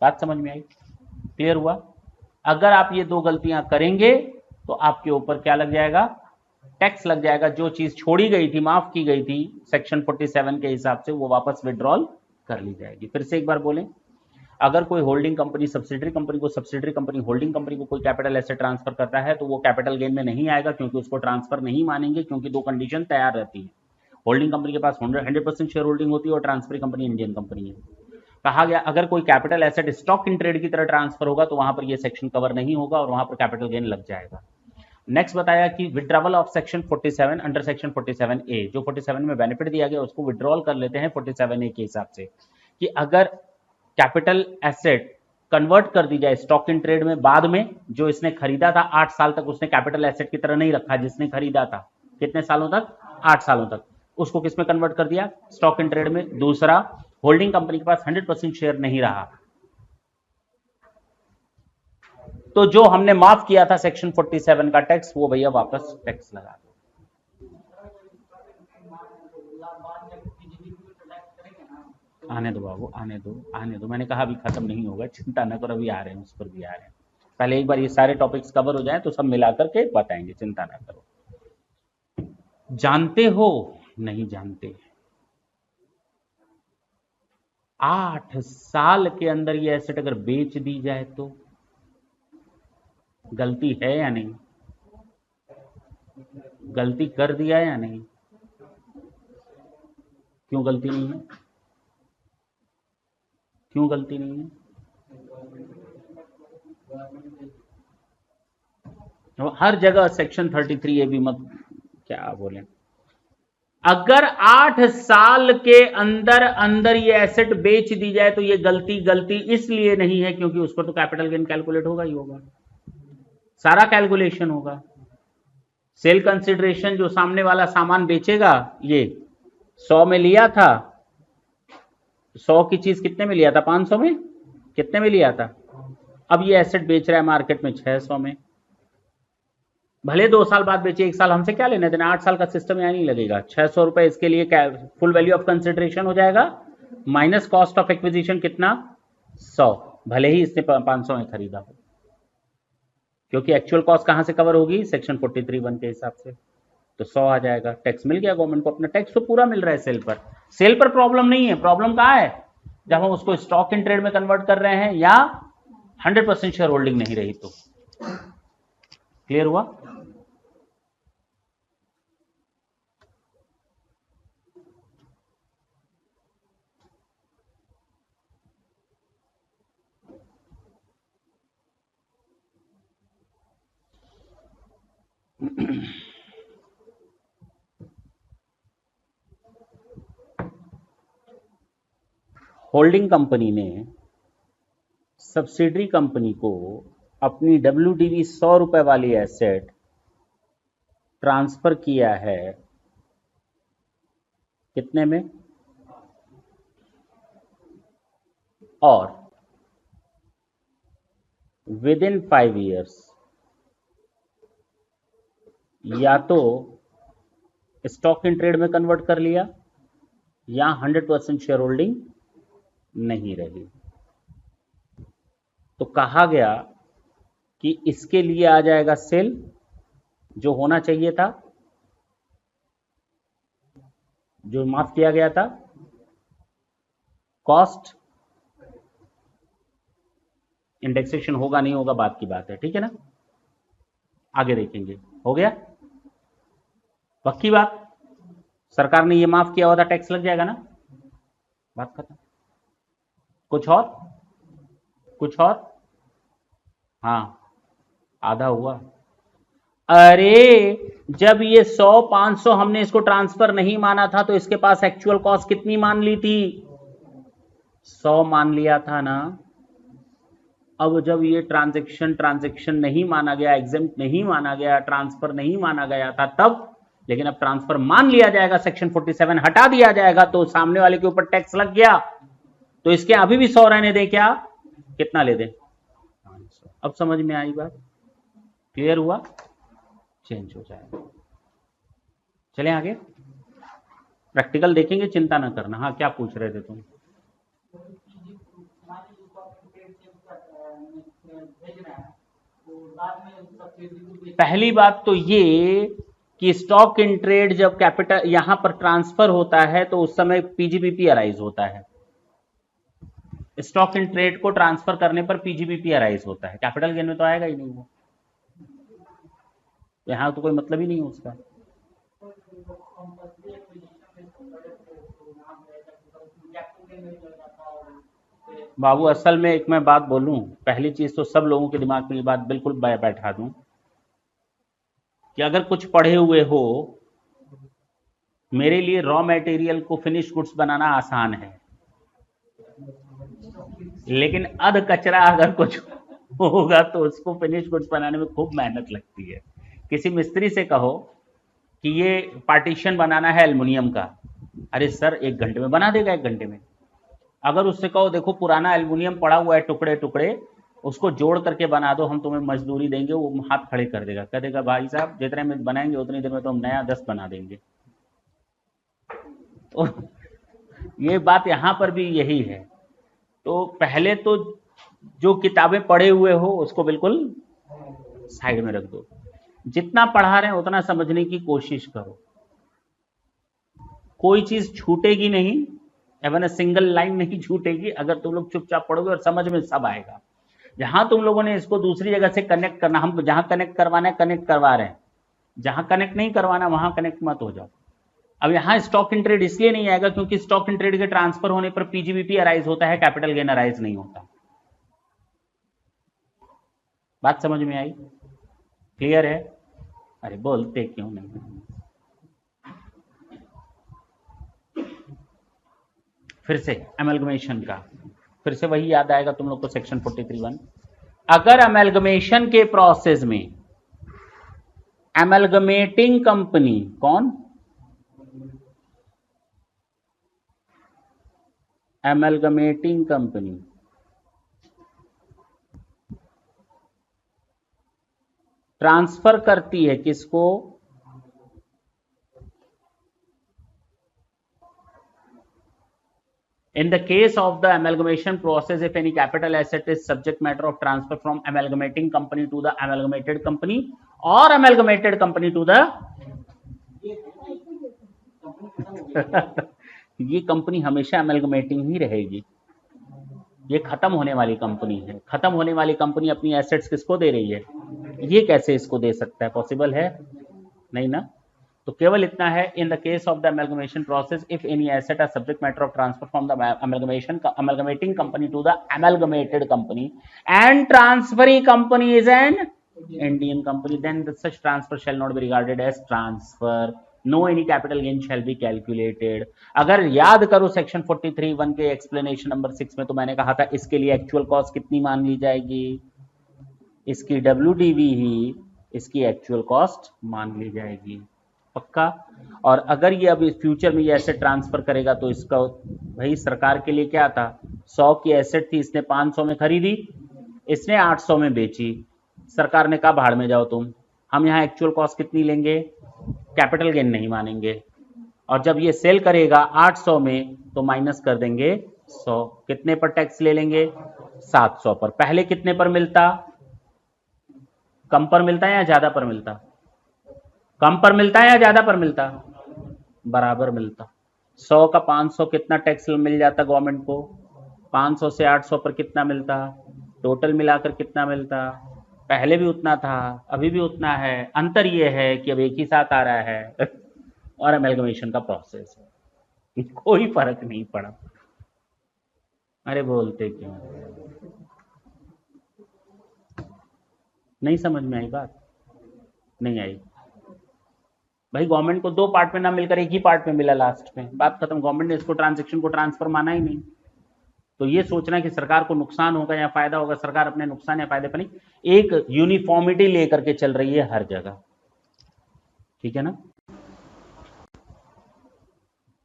S1: बात समझ में आई? क्लियर हुआ? अगर आप ये दो गलतियां करेंगे तो आपके ऊपर क्या लग जाएगा, टैक्स लग जाएगा. जो चीज छोड़ी गई थी, माफ की गई थी सेक्शन 47 के हिसाब से, वो वापस विड्रॉल कर ली जाएगी. फिर से एक बार बोलें, अगर कोई holding company subsidiary company holding company को कोई कैपिटल एसेट ट्रांसफर करता है तो वो कैपिटल गेन में नहीं आएगा, क्योंकि उसको ट्रांसफर नहीं मानेंगे, क्योंकि दो कंडीशन तैयार रहती है. होल्डिंग कंपनी के पास 100% शेयर होल्डिंग होती है और ट्रांसफर कंपनी इंडियन कंपनी है. कहा गया अगर कोई capital asset stock in trade की तरह ट्रांसफर होगा तो वहां पर ये सेक्शन कवर नहीं होगा और वहां पर कैपिटल गेन लग जाएगा. नेक्स्ट बताया कि withdrawal of section 47 under section 47A, जो 47 में बेनिफिट दिया गया उसको विड्रॉल कर लेते हैं 47A के हिसाब से, कि अगर कैपिटल एसेट कन्वर्ट कर दी जाए स्टॉक इन ट्रेड में, बाद में जो इसने खरीदा था 8 साल तक उसने कैपिटल एसेट की तरह नहीं रखा, जिसने खरीदा था कितने सालों तक, 8 सालों तक, उसको किस में कन्वर्ट कर दिया, स्टॉक इन ट्रेड में. दूसरा, होल्डिंग कंपनी के पास 100% शेयर नहीं रहा, तो जो हमने माफ किया था सेक्शन 47 का टैक्स, वो भैया वापस टैक्स लगा दो. आने दो बाबू, आने दो, मैंने कहा अभी खत्म नहीं होगा, चिंता न करो, अभी आ रहे हैं, उस पर भी आ रहे हैं. पहले एक बार ये सारे टॉपिक्स कवर हो जाएं तो सब मिला करके बताएंगे, चिंता ना करो. जानते हो, नहीं जानते, 8 साल के अंदर ये एसेट अगर बेच दी जाए तो गलती है या नहीं, गलती कर दिया या नहीं, क्यों गलती नहीं है, क्यों गलती नहीं है? तो हर जगह सेक्शन 33A भी मत क्या बोले. अगर 8 साल के अंदर अंदर ये एसेट बेच दी जाए तो ये गलती इसलिए नहीं है क्योंकि उस पर तो कैपिटल गेन कैलकुलेट होगा ही होगा, सारा कैलकुलेशन होगा. सेल कंसिडरेशन जो सामने वाला सामान बेचेगा, ये 100 में लिया था, 100 की चीज कितने में लिया था, 500 में, कितने में लिया था, अब ये एसेट बेच रहा है मार्केट में 600 में. भले 2 साल बाद बेचे, 1 साल हमसे क्या लेने देना, 8 साल का सिस्टम यहाँ नहीं लगेगा. 600 रुपए इसके लिए फुल वैल्यू ऑफ कंसिडरेशन हो जाएगा, माइनस कॉस्ट ऑफ एक्विजिशन कितना, 100, भले ही इसने 500 में खरीदा हो, क्योंकि एक्चुअल कॉस्ट कहां से कवर होगी, सेक्शन 43(1) के हिसाब से, तो 100 आ जाएगा. टैक्स मिल गया गवर्नमेंट को, अपना टैक्स तो पूरा मिल रहा है सेल पर. सेल पर प्रॉब्लम नहीं है, प्रॉब्लम कहां है, जब हम उसको स्टॉक इन ट्रेड में कन्वर्ट कर रहे हैं या 100% शेयर होल्डिंग नहीं रही तो. क्लियर हुआ? होल्डिंग कंपनी ने सब्सिडरी कंपनी को अपनी WDV 100 रुपए वाली एसेट ट्रांसफर किया है कितने में, और विद इन 5 years या तो स्टॉक इन ट्रेड में कन्वर्ट कर लिया या 100% शेयर होल्डिंग नहीं रही, तो कहा गया कि इसके लिए आ जाएगा सेल, जो होना चाहिए था, जो माफ किया गया था, कॉस्ट, इंडेक्सेशन होगा नहीं होगा बात की बात है, ठीक है ना, आगे देखेंगे. हो गया पक्की बात, सरकार ने ये माफ किया हुआ था, टैक्स लग जाएगा ना, बात खत्म. कुछ और? कुछ और? हाँ, आधा हुआ। अरे जब ये 100-500 हमने इसको ट्रांसफर नहीं माना था तो इसके पास एक्चुअल कॉस्ट कितनी मान ली थी? 100 मान लिया था ना। अब जब ये ट्रांजैक्शन नहीं माना गया, एग्जेम्प्ट नहीं माना गया, ट्रांसफर नहीं माना गया था तब, लेकिन अब ट्रांसफर मान लिया जाएगा, सेक्शन 47 हटा दिया जाएगा तो सामने वाले के ऊपर टैक्स लग गया, तो इसके अभी भी 100 रहने दे। क्या कितना ले दे? अब समझ में आई बात? क्लियर हुआ? चेंज हो जाएगा। चलें आगे, प्रैक्टिकल देखेंगे, चिंता ना करना। हाँ, क्या पूछ रहे थे तुम? पहली बात तो ये कि स्टॉक इन ट्रेड जब कैपिटल यहां पर ट्रांसफर होता है तो उस समय पीजीबीपी अराइज होता है। स्टॉक इन ट्रेड को ट्रांसफर करने पर पीजीबीपी अराइज होता है, कैपिटल गेन में तो आएगा ही नहीं वो, यहां तो कोई मतलब ही नहीं उसका। बाबू असल में एक मैं बात बोलूं, पहली चीज तो सब लोगों के दिमाग में ये बात बिल्कुल बैठा दूं कि अगर कुछ पढ़े हुए हो, मेरे लिए रॉ मटेरियल को फिनिश गुड्स बनाना आसान है, लेकिन अध कचरा अगर कुछ होगा तो उसको फिनिश गुड्स बनाने में खूब मेहनत लगती है। किसी मिस्त्री से कहो कि ये पार्टीशन बनाना है एल्युमिनियम का, अरे सर 1 घंटे में बना देगा, 1 घंटे में। अगर उससे कहो देखो पुराना एल्युमिनियम पड़ा हुआ है टुकड़े टुकड़े, उसको जोड़ करके बना दो, हम तुम्हें मजदूरी देंगे, वो हाथ खड़े कर देगा, कह देगा भाई साहब जितने में बनाएंगे उतनी देर में तो हम नया 10 बना देंगे। तो ये बात यहां पर भी यही है। तो पहले तो जो किताबें पढ़े हुए हो उसको बिल्कुल साइड में रख दो, जितना पढ़ा रहे हैं उतना समझने की कोशिश करो, कोई चीज छूटेगी नहीं, एवन सिंगल लाइन नहीं छूटेगी अगर तुम लोग चुपचाप पढ़ोगे, और समझ में सब आएगा। जहां तुम लोगों ने इसको दूसरी जगह से कनेक्ट करना, हम जहां कनेक्ट करवाना है कनेक्ट करवा रहे हैं, जहां कनेक्ट नहीं करवाना वहां कनेक्ट मत हो जाओ। अब यहां स्टॉक इन ट्रेड इसलिए नहीं आएगा क्योंकि स्टॉक इन ट्रेड के ट्रांसफर होने पर पीजीबीपी अराइज होता है, कैपिटल गेन अराइज नहीं होता। बात समझ में आई? क्लियर है? अरे बोलते क्यों नहीं? फिर से अमेलगमेशन का, फिर से वही याद आएगा तुम लोग को, सेक्शन 43(1). अगर अमेलगमेशन के प्रोसेस में अमेलगमेटिंग कंपनी, कौन? अमेलगमेटिंग कंपनी ट्रांसफर करती है किसको? In the case of the amalgamation process, if any capital asset is subject matter of transfer from amalgamating company to the amalgamated company or amalgamated company to the ये company हमेशा amalgamating ही रहेगी, ये खत्म होने वाली कंपनी है। खत्म होने वाली कंपनी अपनी एसेट्स किसको दे रही है? ये कैसे इसको दे सकता है? पॉसिबल है नहीं ना। तो केवल इतना है, in the case of the amalgamation process if any asset are subject matter of transfer from the amalgamating company to the amalgamated company and transferring company is an Indian company, then such transfer shall not be regarded as transfer, no any capital gain shall be calculated. अगर याद करो section 43(1) के explanation number 6 में तो मैंने कहा था इसके लिए एक्चुअल कॉस्ट कितनी मान ली जाएगी? इसकी WDV ही इसकी एक्चुअल कॉस्ट मान ली जाएगी, पक्का। और अगर ये अभी फ्यूचर में ये एसेट ट्रांसफर करेगा तो इसका भाई सरकार के लिए क्या था, 100 की एसेट थी, इसने 500 में खरीदी, इसने 800 में बेची, सरकार ने कहा भाड़ में जाओ तुम, हम यहाँ एक्चुअल कॉस्ट कितनी लेंगे, कैपिटल गेन नहीं मानेंगे, और जब ये सेल करेगा 800 में तो माइनस कर देंगे 100, कितने पर टैक्स ले लेंगे? 700 पर। पहले कितने पर मिलता? कम पर मिलता है या ज्यादा पर मिलता? कम पर मिलता है या ज्यादा पर मिलता? बराबर मिलता। 100 का 500 कितना टैक्स मिल जाता गवर्नमेंट को? 500 से 800 पर कितना मिलता? टोटल मिलाकर कितना मिलता? पहले भी उतना था, अभी भी उतना है, अंतर यह है कि अब एक ही साथ आ रहा है और अमेलगमेशन का प्रोसेस है, कोई फर्क नहीं पड़ा। अरे बोलते क्यों? नहीं समझ में आई बात? नहीं आई भाई। गवर्नमेंट को 2 पार्ट में ना मिलकर एक ही पार्ट में मिला लास्ट में, बात खत्म। गवर्नमेंट ने इसको ट्रांजैक्शन को ट्रांसफर माना ही नहीं। तो ये सोचना कि सरकार को नुकसान होगा या फायदा होगा, सरकार अपने नुकसान या फायदे पर नहीं, एक यूनिफॉर्मिटी लेकर के चल रही है हर जगह, ठीक है ना।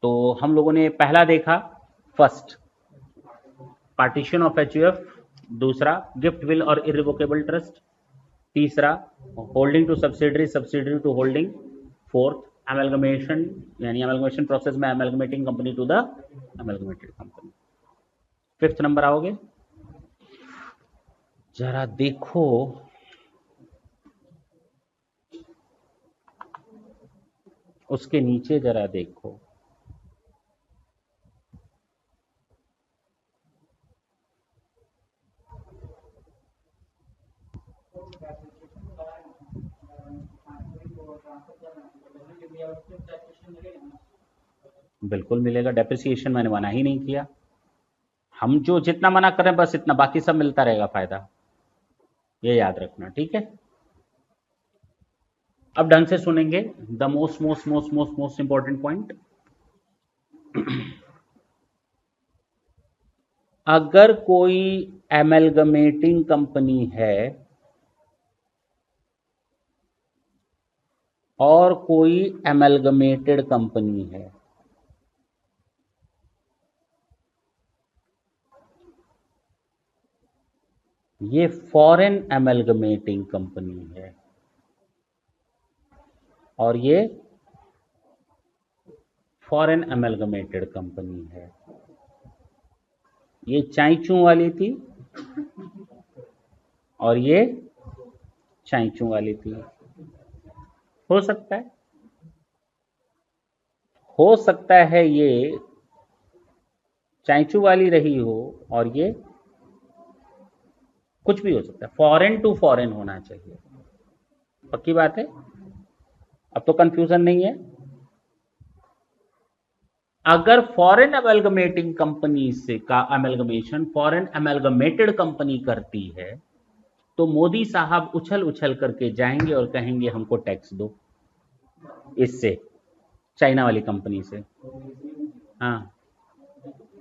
S1: तो हम लोगों ने पहला देखा, फर्स्ट पार्टीशन ऑफ एचयूएफ, दूसरा गिफ्ट विल और इरिवोकेबल ट्रस्ट, तीसरा holding to subsidiary, subsidiary to holding, fourth amalgamation, यानी अमेलगमेशन प्रोसेस में amalgamating company to the amalgamated company. Fifth number आओगे, जरा देखो उसके नीचे, जरा देखो बिल्कुल मिलेगा। डेप्रिसिएशन मैंने मना ही नहीं किया, हम जो जितना मना कर रहे हैं बस इतना, बाकी सब मिलता रहेगा फायदा, ये याद रखना, ठीक है। अब ढंग से सुनेंगे, the most most most most most important point. अगर कोई एमलगमेटिंग कंपनी है और कोई एमलगमेटेड कंपनी है, ये फॉरेन एमलगमेटिंग कंपनी है और ये फॉरेन एमलगमेटेड कंपनी है। ये चाइचू वाली थी और ये चाइचू वाली थी। हो सकता है ये चाइचू वाली रही हो और ये कुछ भी हो सकता है, फॉरेन टू फॉरेन होना चाहिए, पक्की बात है। अब तो कंफ्यूजन नहीं है। अगर फॉरेन अमेलगमेटिंग कंपनी से का अमेलगमेशन फॉरेन अमेलगमेटेड कंपनी करती है तो मोदी साहब उछल उछल करके जाएंगे और कहेंगे हमको टैक्स दो इससे, चाइना वाली कंपनी से। हाँ,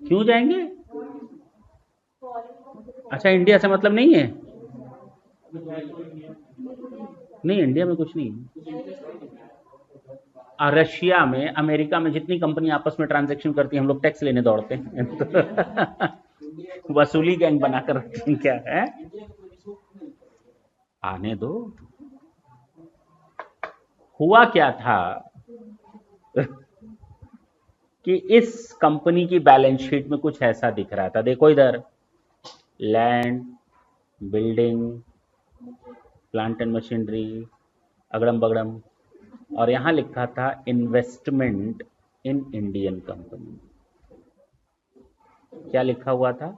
S1: क्यों जाएंगे? अच्छा, इंडिया से मतलब नहीं है? नहीं, इंडिया में कुछ नहीं। रशिया में, अमेरिका में जितनी कंपनी आपस में ट्रांजैक्शन करती है, हम लोग टैक्स लेने दौड़ते हैं। वसूली गैंग बनाकर रखते हैं, क्या है? आने दो। हुआ क्या था कि इस कंपनी की बैलेंस शीट में कुछ ऐसा दिख रहा था, देखो इधर, land, building, plant and machinery, अगड़म बगड़म, और यहां लिखा था इन्वेस्टमेंट इन इंडियन कंपनी। क्या लिखा हुआ था?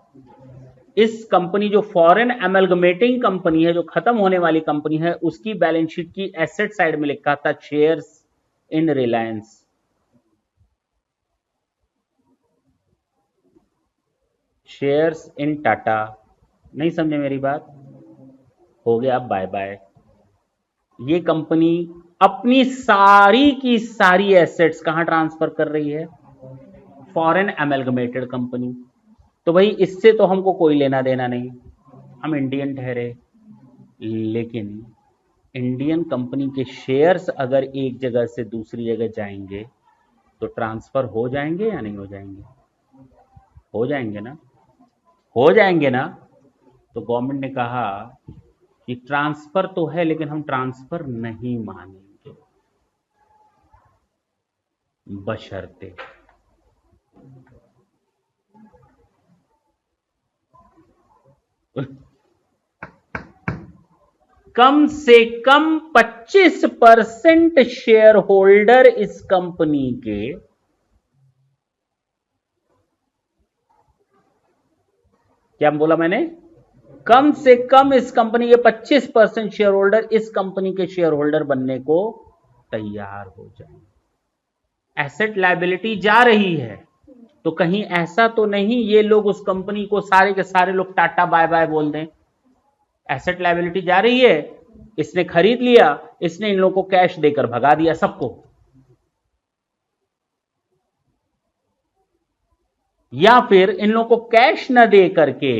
S1: इस कंपनी जो फॉरेन एमलगमेटिंग कंपनी है, जो खत्म होने वाली कंपनी है, उसकी बैलेंस शीट की एसेट साइड में लिखा था shares in Reliance, shares in Tata. नहीं समझे मेरी बात? हो गया, अब बाय बाय। ये कंपनी अपनी सारी की सारी एसेट्स कहां ट्रांसफर कर रही है? Foreign amalgamated company. तो भाई इससे तो हमको कोई लेना देना नहीं, हम इंडियन ठहरे, लेकिन इंडियन कंपनी के शेयर्स अगर एक जगह से दूसरी जगह जाएंगे तो ट्रांसफर हो जाएंगे या नहीं हो जाएंगे? हो जाएंगे ना, हो जाएंगे ना। तो गवर्नमेंट ने कहा कि ट्रांसफर तो है लेकिन हम ट्रांसफर नहीं मानेंगे, बशर्ते कम से कम 25% शेयर होल्डर इस कंपनी के क्या बोला मैंने? कम से कम इस कंपनी के 25% शेयर होल्डर इस कंपनी के शेयर होल्डर बनने को तैयार हो जाए। एसेट लायबिलिटी जा रही है तो कहीं ऐसा तो नहीं ये लोग उस कंपनी को सारे के सारे लोग टाटा बाय बाय बोल दें। एसेट लायबिलिटी जा रही है इसने खरीद लिया, इसने इन लोगों को कैश देकर भगा दिया सबको, या फिर इन लोगों को कैश न दे करके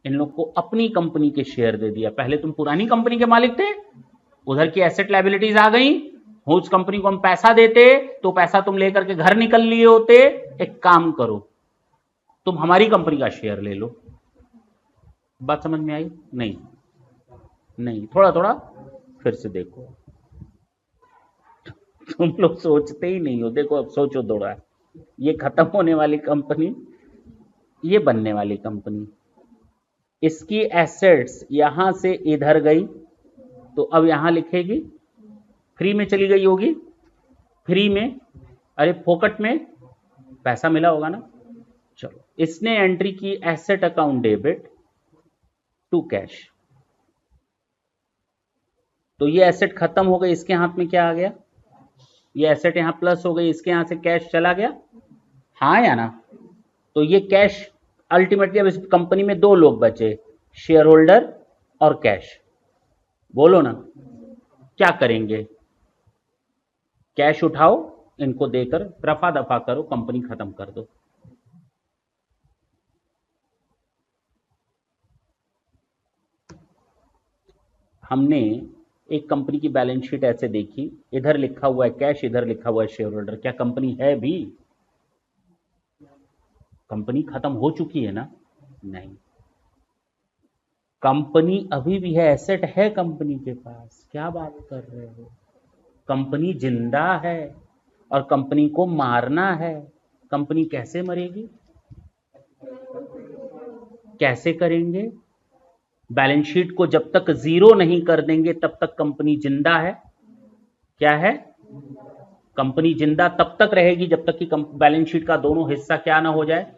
S1: इन लोग को अपनी कंपनी के शेयर दे दिया। पहले तुम पुरानी कंपनी के मालिक थे, उधर की एसेट लायबिलिटीज आ गई, उस कंपनी को हम पैसा देते तो पैसा तुम लेकर के घर निकल लिए होते। एक काम करो, तुम हमारी कंपनी का शेयर ले लो। बात समझ में आई? नहीं नहीं, थोड़ा थोड़ा फिर से देखो। तुम लोग सोचते ही नहीं हो। देखो अब सोचो थोड़ा, ये खत्म होने वाली कंपनी, ये बनने वाली कंपनी, इसकी एसेट्स यहां से इधर गई तो अब यहां लिखेगी फ्री में चली गई होगी, फ्री में, अरे फोकट में पैसा मिला होगा ना। चलो, इसने एंट्री की asset account debit to cash, तो ये एसेट खत्म हो गई, इसके हाथ में क्या आ गया, ये एसेट यहां प्लस हो गई, इसके यहां से कैश चला गया, हाँ या ना। तो ये कैश अल्टीमेटली, अब इस कंपनी में दो लोग बचे, शेयर होल्डर और कैश। बोलो ना क्या करेंगे? कैश उठाओ, इनको देकर रफा दफा करो, कंपनी खत्म कर दो। हमने एक कंपनी की बैलेंस शीट ऐसे देखी, इधर लिखा हुआ है कैश, इधर लिखा हुआ है शेयर होल्डर। क्या कंपनी है भी? कंपनी खत्म हो चुकी है ना? नहीं, कंपनी अभी भी है, एसेट है कंपनी के पास। क्या बात कर रहे हो? कंपनी जिंदा है और कंपनी को मारना है। कंपनी कैसे मरेगी? कैसे करेंगे? बैलेंस शीट को जब तक जीरो नहीं कर देंगे तब तक कंपनी जिंदा है। क्या है? कंपनी जिंदा तब तक रहेगी जब तक कि बैलेंस शीट का दोनों हिस्सा क्या ना हो जाए।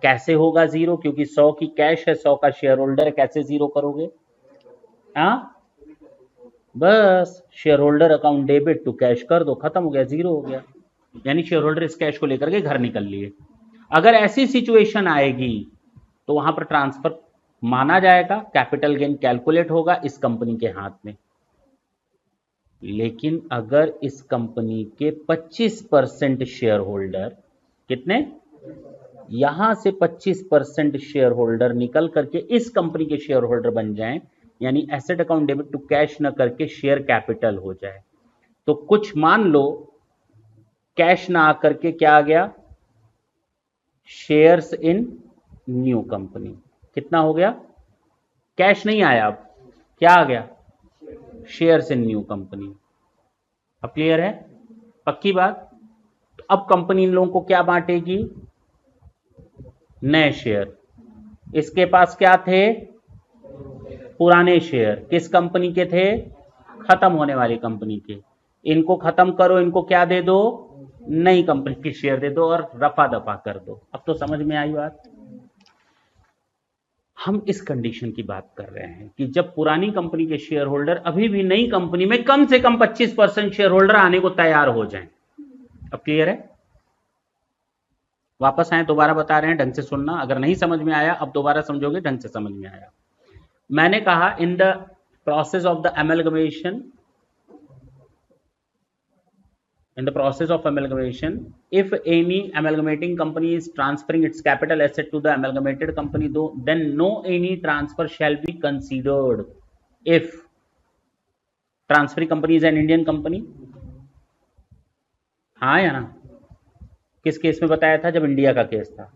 S1: कैसे होगा जीरो? क्योंकि 100 की कैश है, 100 का शेयर होल्डर है, कैसे जीरो करोगे? हाँ, बस share holder account debit to cash कर दो, खत्म हो गया, जीरो हो गया। यानी शेयर होल्डर इस कैश को लेकर के घर निकल लिए। अगर ऐसी सिचुएशन आएगी तो वहां पर ट्रांसफर माना जाएगा, कैपिटल गेन कैलकुलेट होगा इस कंपनी के हाथ में। लेकिन अगर इस कंपनी के 25% शेयर होल्डर, कितने, यहां से 25% शेयर होल्डर निकल करके इस कंपनी के शेयर होल्डर बन जाएं, यानी asset account debit to cash न करके शेयर कैपिटल हो जाए, तो कुछ मान लो कैश ना आकर के क्या आ गया, शेयर्स इन न्यू कंपनी। कितना हो गया? कैश नहीं आया, अब क्या आ गया? Shares in new company. अब क्लियर है? पक्की बात? अब कंपनी इन लोगों को क्या बांटेगी? नए शेयर। इसके पास क्या थे? पुराने शेयर। किस कंपनी के थे? खत्म होने वाली कंपनी के। इनको खत्म करो, इनको क्या दे दो? नई कंपनी के शेयर दे दो और रफा दफा कर दो। अब तो समझ में आई बात? हम इस कंडीशन की बात कर रहे हैं कि जब पुरानी कंपनी के शेयर होल्डर अभी भी नई कंपनी में कम से कम 25% शेयर होल्डर आने को तैयार हो जाएं। अब क्लियर है? वापस आए, दोबारा बता रहे हैं, ढंग से सुनना। अगर नहीं समझ में आया अब दोबारा समझोगे, ढंग से समझ में आया। मैंने कहा in the process of the amalgamation, in the process of amalgamation, if any amalgamating company is transferring its capital asset to the amalgamated company, then no any transfer shall be considered if transferring company is an Indian company. हाँ या ना? किस case में बताया था? जब India का case था।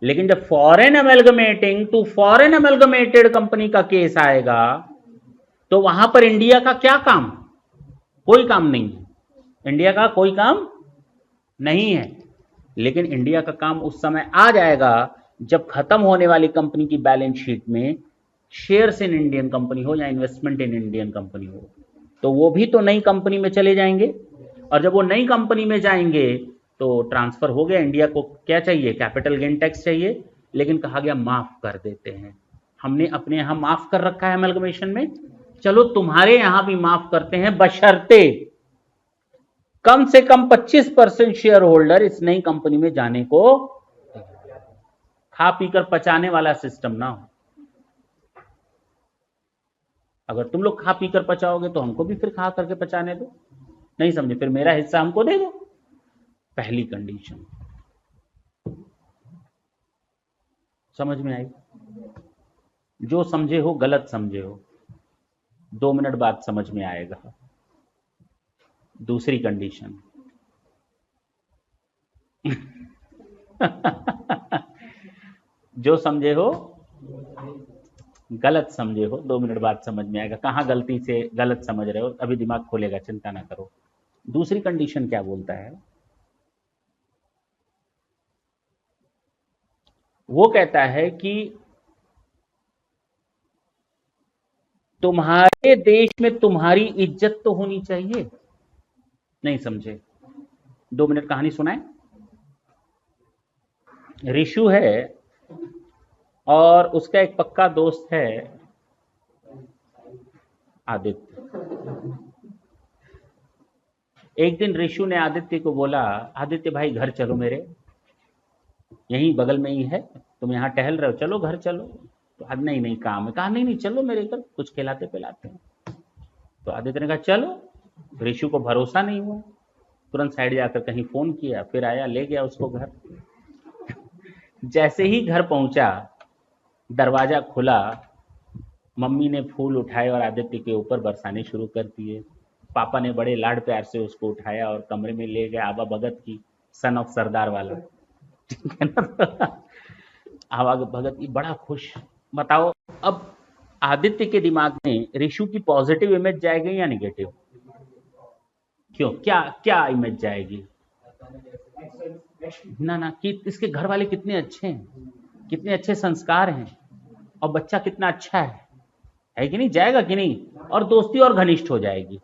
S1: लेकिन जब foreign amalgamating to foreign amalgamated company का केस आएगा तो वहां पर इंडिया का क्या काम? कोई काम नहीं है। इंडिया का कोई काम नहीं है। लेकिन इंडिया का काम उस समय आ जाएगा जब खत्म होने वाली कंपनी की बैलेंस शीट में शेयर्स इन इंडियन कंपनी हो या इन्वेस्टमेंट इन इंडियन कंपनी हो, तो वो भी तो नई कंपनी में चले जाएंगे। और जब वो नई कंपनी में जाएंगे तो ट्रांसफर हो गया, इंडिया को क्या चाहिए? कैपिटल गेन टैक्स चाहिए। लेकिन कहा गया माफ कर देते हैं, हमने अपने यहां माफ कर रखा है अमेलगमेशन में, चलो तुम्हारे यहां भी माफ करते हैं, बशर्ते कम से कम 25% शेयर होल्डर इस नई कंपनी में जाने को खा पीकर पचाने वाला सिस्टम ना हो। अगर तुम लोग खा पी कर पचाओगे तो हमको भी फिर खा करके पचाने दो। नहीं समझे? फिर मेरा हिस्सा हमको दे दो। पहली कंडीशन समझ में आई? जो समझे हो गलत समझे हो, 2 मिनट बाद समझ में आएगा। दूसरी कंडीशन जो समझे हो गलत समझे हो, 2 मिनट बाद समझ में आएगा कहां गलती से गलत समझ रहे हो। अभी दिमाग खोलेगा, चिंता ना करो। दूसरी कंडीशन क्या बोलता है? वो कहता है कि तुम्हारे देश में तुम्हारी इज्जत तो होनी चाहिए। नहीं समझे? 2 मिनट कहानी सुनाए। ऋषु है और उसका एक पक्का दोस्त है आदित्य। एक दिन ऋषु ने आदित्य को बोला, आदित्य भाई घर चलो मेरे, यहीं बगल में ही है, तुम यहाँ टहल रहे हो, चलो घर चलो। तो आज नहीं नहीं काम है। कहा नहीं नहीं चलो मेरे घर, कुछ खिलाते पिलाते हैं। तो आदित्य ने कहा चलो। ऋषु को भरोसा नहीं हुआ, तुरंत साइड जाकर कहीं फोन किया, फिर आया ले गया उसको घर। जैसे ही घर पहुंचा, दरवाजा खुला, मम्मी ने फूल उठाए और आदित्य के ऊपर बरसाने शुरू कर दिए। पापा ने बड़े लाड प्यार से उसको उठाया और कमरे में ले गए। आबा भगत की, सन ऑफ सरदार वाला, ठीक है ना? आबा भगत की, बड़ा खुश। बताओ अब आदित्य के दिमाग में ऋषु की पॉजिटिव इमेज जाएगी या निगेटिव? क्यों, क्या क्या इमेज जाएगी? ना ना, कि इसके घर वाले कितने अच्छे हैं, कितने अच्छे संस्कार हैं, और बच्चा कितना अच्छा है कि नहीं? जाएगा कि नहीं? और दोस्ती और घनिष्ठ हो जाएगी।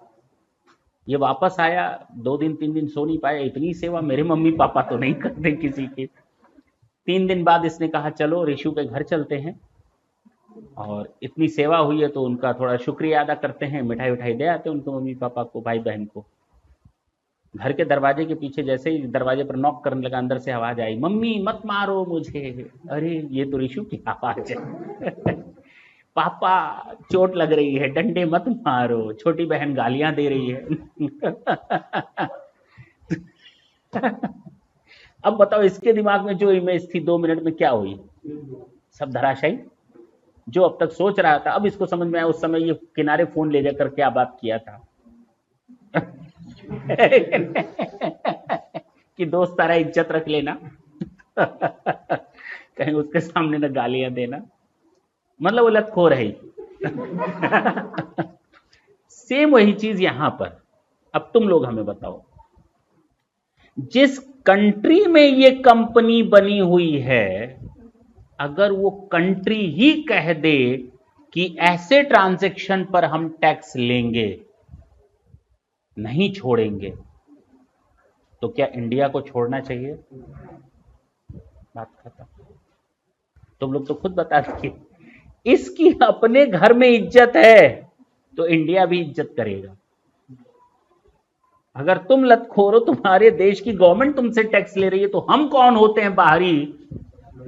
S1: ये वापस आया, 2 दिन 3 दिन सो नहीं पाया, इतनी सेवा मेरे मम्मी पापा तो नहीं करते किसी की। 3 दिन बाद इसने कहा चलो ऋषु के घर चलते हैं, और इतनी सेवा हुई है तो उनका थोड़ा शुक्रिया अदा करते हैं, मिठाई उठाई दे आते हैं उनके मम्मी पापा को, भाई बहन को। घर के दरवाजे के पीछे जैसे ही दरवाजे पर नॉक करने लगा, अंदर से आवाज आई, मम्मी मत मारो मुझे। अरे ये तो ऋषु की आवाज है। पापा चोट लग रही है, डंडे मत मारो। छोटी बहन गालियां दे रही है। अब बताओ इसके दिमाग में जो इमेज थी 2 मिनट में क्या हुई? सब धराशायी। जो अब तक सोच रहा था, अब इसको समझ में आया उस समय ये किनारे फोन ले जाकर क्या बात किया था। कि दोस्त तारा इज्जत रख लेना। कहीं उसके सामने न गालियां देना, मतलब वो लतखोर है। सेम वही चीज यहां पर। अब तुम लोग हमें बताओ, जिस कंट्री में ये कंपनी बनी हुई है, अगर वो कंट्री ही कह दे कि ऐसे ट्रांजैक्शन पर हम टैक्स लेंगे, नहीं छोड़ेंगे, तो क्या इंडिया को छोड़ना चाहिए? बात खत्म। तुम लोग तो खुद बता दीजिए। इसकी अपने घर में इज्जत है तो इंडिया भी इज्जत करेगा। अगर तुम लतखोर हो, तुम्हारे देश की गवर्नमेंट तुमसे टैक्स ले रही है, तो हम कौन होते हैं बाहरी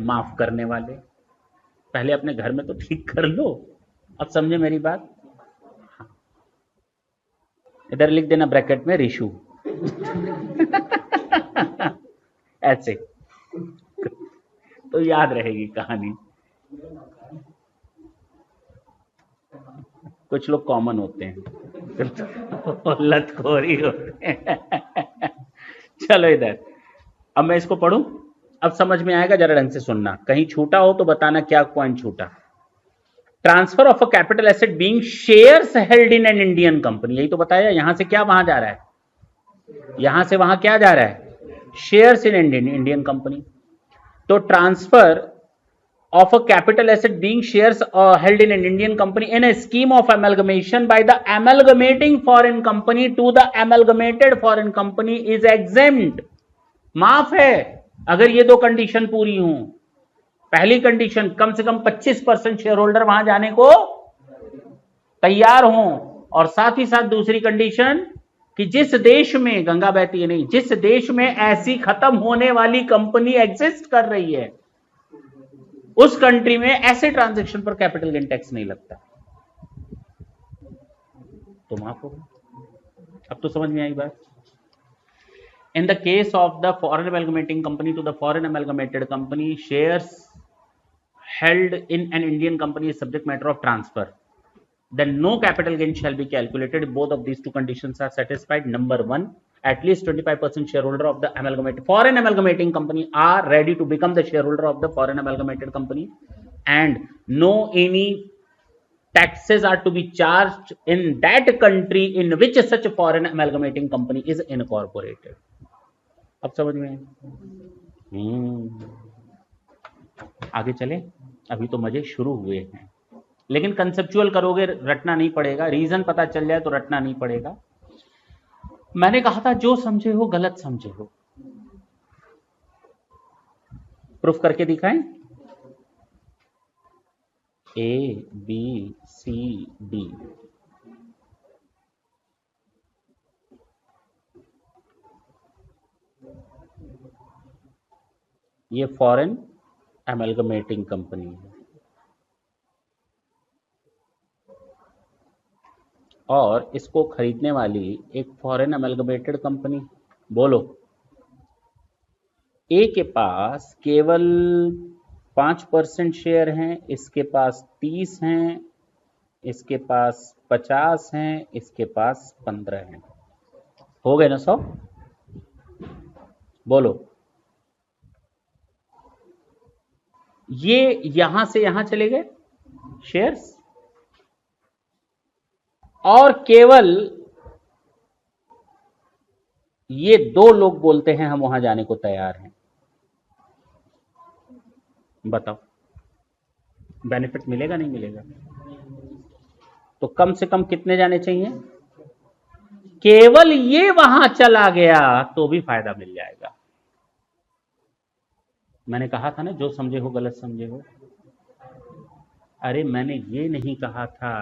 S1: माफ करने वाले? पहले अपने घर में तो ठीक कर लो। अब समझे मेरी बात? इधर लिख देना ब्रैकेट में ऋषु। ऐसे तो याद रहेगी कहानी। कुछ लोग कॉमन होते हैं, लतखोरी होते हैं। चलो इधर, अब मैं इसको पढ़ूं, अब समझ में आएगा, जरा ढंग से सुनना। कहीं छूटा हो तो बताना क्या पॉइंट छूटा। Transfer of a capital asset being shares held in an Indian company, यही तो बताया। यहां से क्या वहां जा रहा है? यहां से वहां क्या जा रहा है? Shares in Indian company. तो transfer of a capital asset being shares held in an Indian company in a scheme of amalgamation by the amalgamating foreign company to the amalgamated foreign company is exempt। माफ है अगर ये 2 condition पूरी हों। पहली condition, कम से कम 25% share holder वहां जाने को तैयार हों, और साथ ही साथ दूसरी कंडीशन कि जिस देश में, गंगा बहती है नहीं, जिस देश में ऐसी खत्म होने वाली कंपनी एग्जिस्ट कर रही है, उस कंट्री में ऐसे ट्रांजैक्शन पर कैपिटल गेन टैक्स नहीं लगता। तो माफ होगा। अब तो समझ में आई बात। In the case of the foreign amalgamating company to the foreign amalgamated company, shares held in an Indian company is subject matter of transfer. Then no capital gain shall be calculated if both of these two conditions are satisfied. Number one, at least 25% shareholder of the amalgamated foreign amalgamating company are ready to become the shareholder of the foreign amalgamated company, and no any taxes are to be charged in that country in which such a foreign amalgamating company is incorporated. अब समझ में आगे चले, अभी तो मजे शुरू हुए हैं, लेकिन कंसेप्चुअल करोगे रटना नहीं पड़ेगा, रीजन पता चल जाए तो रटना नहीं पड़ेगा। मैंने कहा था जो समझे हो गलत समझे हो, प्रूफ करके दिखाएं। ए बी सी डी, ये फॉरेन एमलगमेटिंग कंपनी है और इसको खरीदने वाली एक फॉरेन एमलगमेटेड कंपनी। बोलो, ए के पास केवल 5% शेयर हैं, इसके पास 30 हैं, इसके पास 50 हैं, इसके पास 15 हैं, हो गए ना 100? बोलो, ये यहां से यहां चले गए शेयर्स, और केवल ये 2 लोग बोलते हैं हम वहां जाने को तैयार हैं। बताओ बेनिफिट मिलेगा नहीं मिलेगा? तो कम से कम कितने जाने चाहिए? केवल ये वहां चला गया तो भी फायदा मिल जाएगा। मैंने कहा था ना जो समझे हो गलत समझे हो। अरे मैंने ये नहीं कहा था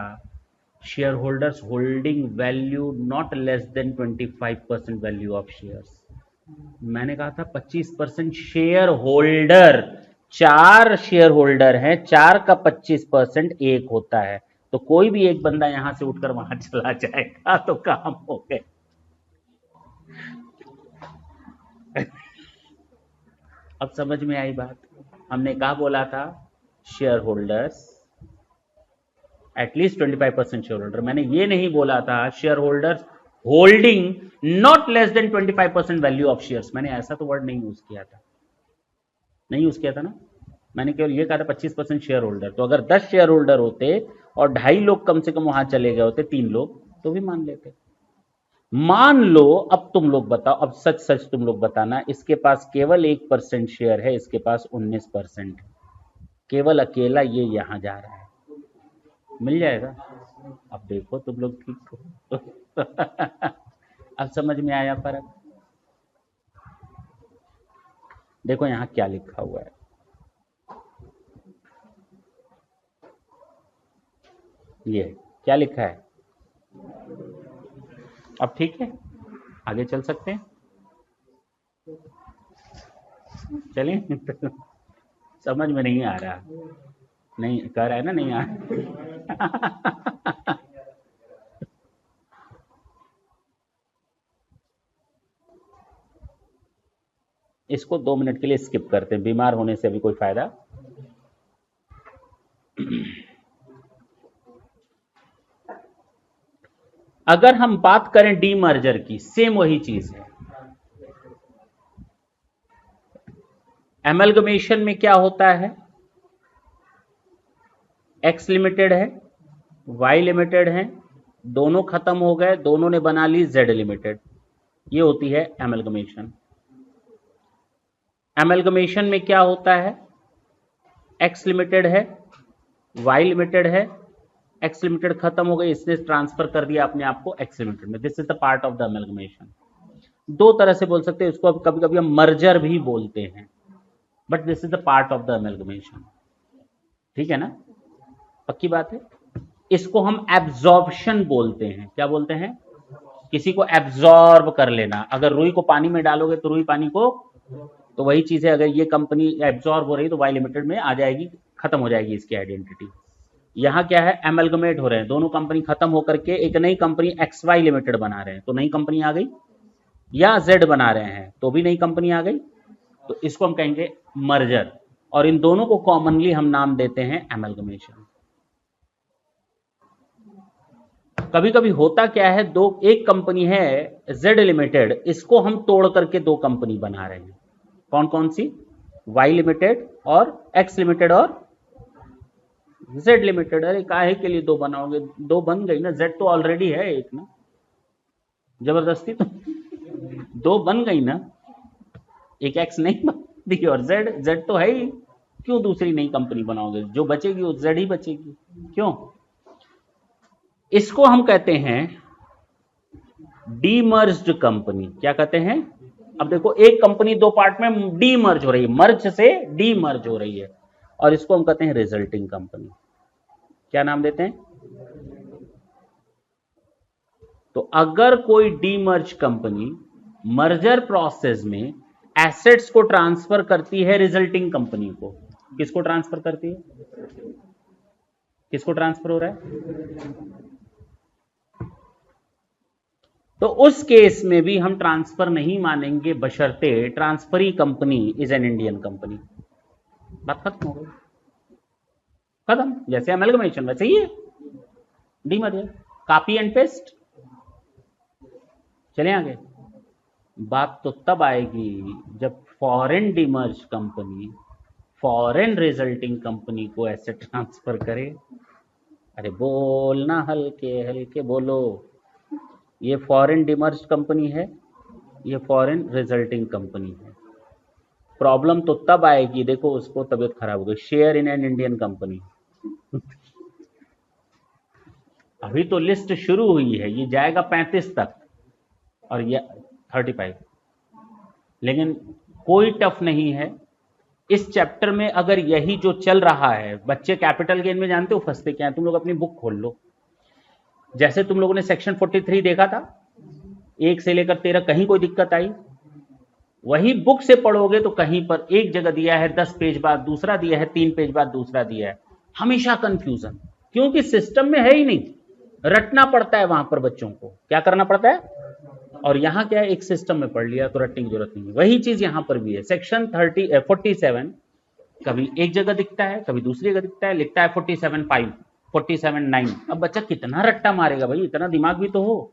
S1: share holders holding value not less than 25% value of shares. मैंने कहा था 25% शेयर होल्डर, 4 शेयर होल्डर हैं, 4 का 25% 1 होता है, तो कोई भी एक बंदा यहां से उठकर वहां चला जाएगा तो काम हो गए। अब समझ में आई बात? हमने कहा बोला था share holders at least 25% share holder, मैंने ये नहीं बोला था share holders holding not less than 25% value of shares. मैंने ऐसा तो वर्ड नहीं यूज किया था, नहीं यूज किया था ना, मैंने केवल ये कहा था 25% शेयर होल्डर। तो अगर 10 शेयर होल्डर होते और 2.5 लोग कम से कम वहां चले गए होते, 3 लोग, तो भी मान लेते। मान लो, अब तुम लोग बताओ, अब सच सच तुम लोग बताना, इसके पास केवल 1% शेयर है, इसके पास 19%, केवल अकेला ये यहां जा रहा है, मिल जाएगा? अब देखो तुम लोग ठीक हो। अब समझ में आया फर्क? देखो यहां क्या लिखा हुआ है, ये क्या लिखा है? अब ठीक है, आगे चल सकते हैं? चलिए। समझ में नहीं आ रहा? नहीं कह रहा है ना, नहीं आ रहा। इसको 2 मिनट के लिए स्किप करते हैं, बीमार होने से अभी कोई फायदा। अगर हम बात करें डीमर्जर की, सेम वही चीज है। एमलगमेशन में क्या होता है? एक्स लिमिटेड है, वाई लिमिटेड है, दोनों खत्म हो गए, दोनों ने बना ली जेड लिमिटेड, ये होती है एमलगमेशन। एमलगमेशन में क्या होता है? एक्स लिमिटेड है, वाई लिमिटेड है, एक्स लिमिटेड खत्म हो गई, इसने ट्रांसफर कर दिया अपने आप को एक्स लिमिटेड में। This is the part of the amalgamation. 2 तरह से बोल सकते हैं इसको, कभी कभी हम मर्जर भी बोलते हैं, but this is the part of the amalgamation. ठीक है ना, पक्की बात है। इसको हम एब्जॉर्प्शन बोलते हैं। क्या बोलते हैं? किसी को एब्जॉर्ब कर लेना। अगर रुई को पानी में डालोगे तो रुई पानी को, तो वही चीज है, अगर ये कंपनी एब्जॉर्ब हो रही है तो वाई लिमिटेड में आ जाएगी, खत्म हो जाएगी इसकी आइडेंटिटी। यहां क्या है, एमलगमेट हो रहे हैं, दोनों कंपनी खत्म होकर के एक नई कंपनी XY लिमिटेड बना रहे हैं, तो नई कंपनी आ गई, या Z बना रहे हैं तो भी नई कंपनी आ गई, तो इसको हम कहेंगे मर्जर, और इन दोनों को कॉमनली हम नाम देते हैं एमलगमेशन। कभी कभी होता क्या है, एक कंपनी है Z लिमिटेड, इसको हम तोड़ करके दो कंपनी बना रहे हैं, कौन कौन सी, Y लिमिटेड और X लिमिटेड और Z लिमिटेड। अरे काहे के लिए दो बनाओगे, दो बन गई ना, Z तो ऑलरेडी है एक ना, जबरदस्ती तो दो बन गई ना, एक X नहीं बनती और Z तो है ही, क्यों दूसरी नई कंपनी बनाओगे, जो बचेगी वो Z ही बचेगी, क्यों। इसको हम कहते हैं डीमर्ज्ड कंपनी। क्या कहते हैं, अब देखो एक कंपनी दो पार्ट में डीमर्ज हो रही है, मर्ज से डीमर्ज हो रही है, और इसको हम कहते हैं रिजल्टिंग कंपनी। क्या नाम देते हैं, तो अगर कोई डीमर्ज कंपनी मर्जर प्रोसेस में एसेट्स को ट्रांसफर करती है रिजल्टिंग कंपनी को, किसको ट्रांसफर करती है, किसको ट्रांसफर हो रहा है, तो उस केस में भी हम ट्रांसफर नहीं मानेंगे, बशर्ते transferee company is an Indian company. बात खत्म हो गई, खत्म। जैसे अमेलगमेशन वैसे ही है डीमर्जर, कॉपी एंड पेस्ट। चले आगे, बात तो तब आएगी जब foreign demerge company foreign resulting company को ऐसे ट्रांसफर करे। अरे बोलना, हल्के हल्के बोलो, ये फॉरेन डिमर्ज कंपनी है, ये फॉरेन रिजल्टिंग कंपनी है। प्रॉब्लम तो तब आएगी, देखो उसको तबीयत खराब हो गई, share in an Indian company. अभी तो लिस्ट शुरू हुई है, ये जाएगा 35 तक और ये 35, लेकिन कोई टफ नहीं है इस चैप्टर में। अगर यही जो चल रहा है, बच्चे कैपिटल गेन में जानते हो फंसते क्या है, तुम लोग अपनी बुक खोल लो, जैसे तुम लोगों ने सेक्शन 43 देखा था 1 से लेकर 13, कहीं कोई दिक्कत आई, वही बुक से पढ़ोगे तो कहीं पर एक जगह दिया है 10 पेज बाद दूसरा दिया है, 3 पेज बाद दूसरा दिया है, हमेशा कंफ्यूजन, क्योंकि सिस्टम में है ही नहीं, रटना पड़ता है वहां पर बच्चों को, क्या करना पड़ता है, और यहां क्या है, एक सिस्टम में पढ़ लिया तो रटने की जरूरत नहीं है। वही चीज यहां पर भी है, सेक्शन 47 कभी एक जगह दिखता है, कभी दूसरी जगह दिखता है, लिखता है 47(5), 47(9). अब बच्चा कितना रट्टा मारेगा भाई, इतना दिमाग भी तो हो,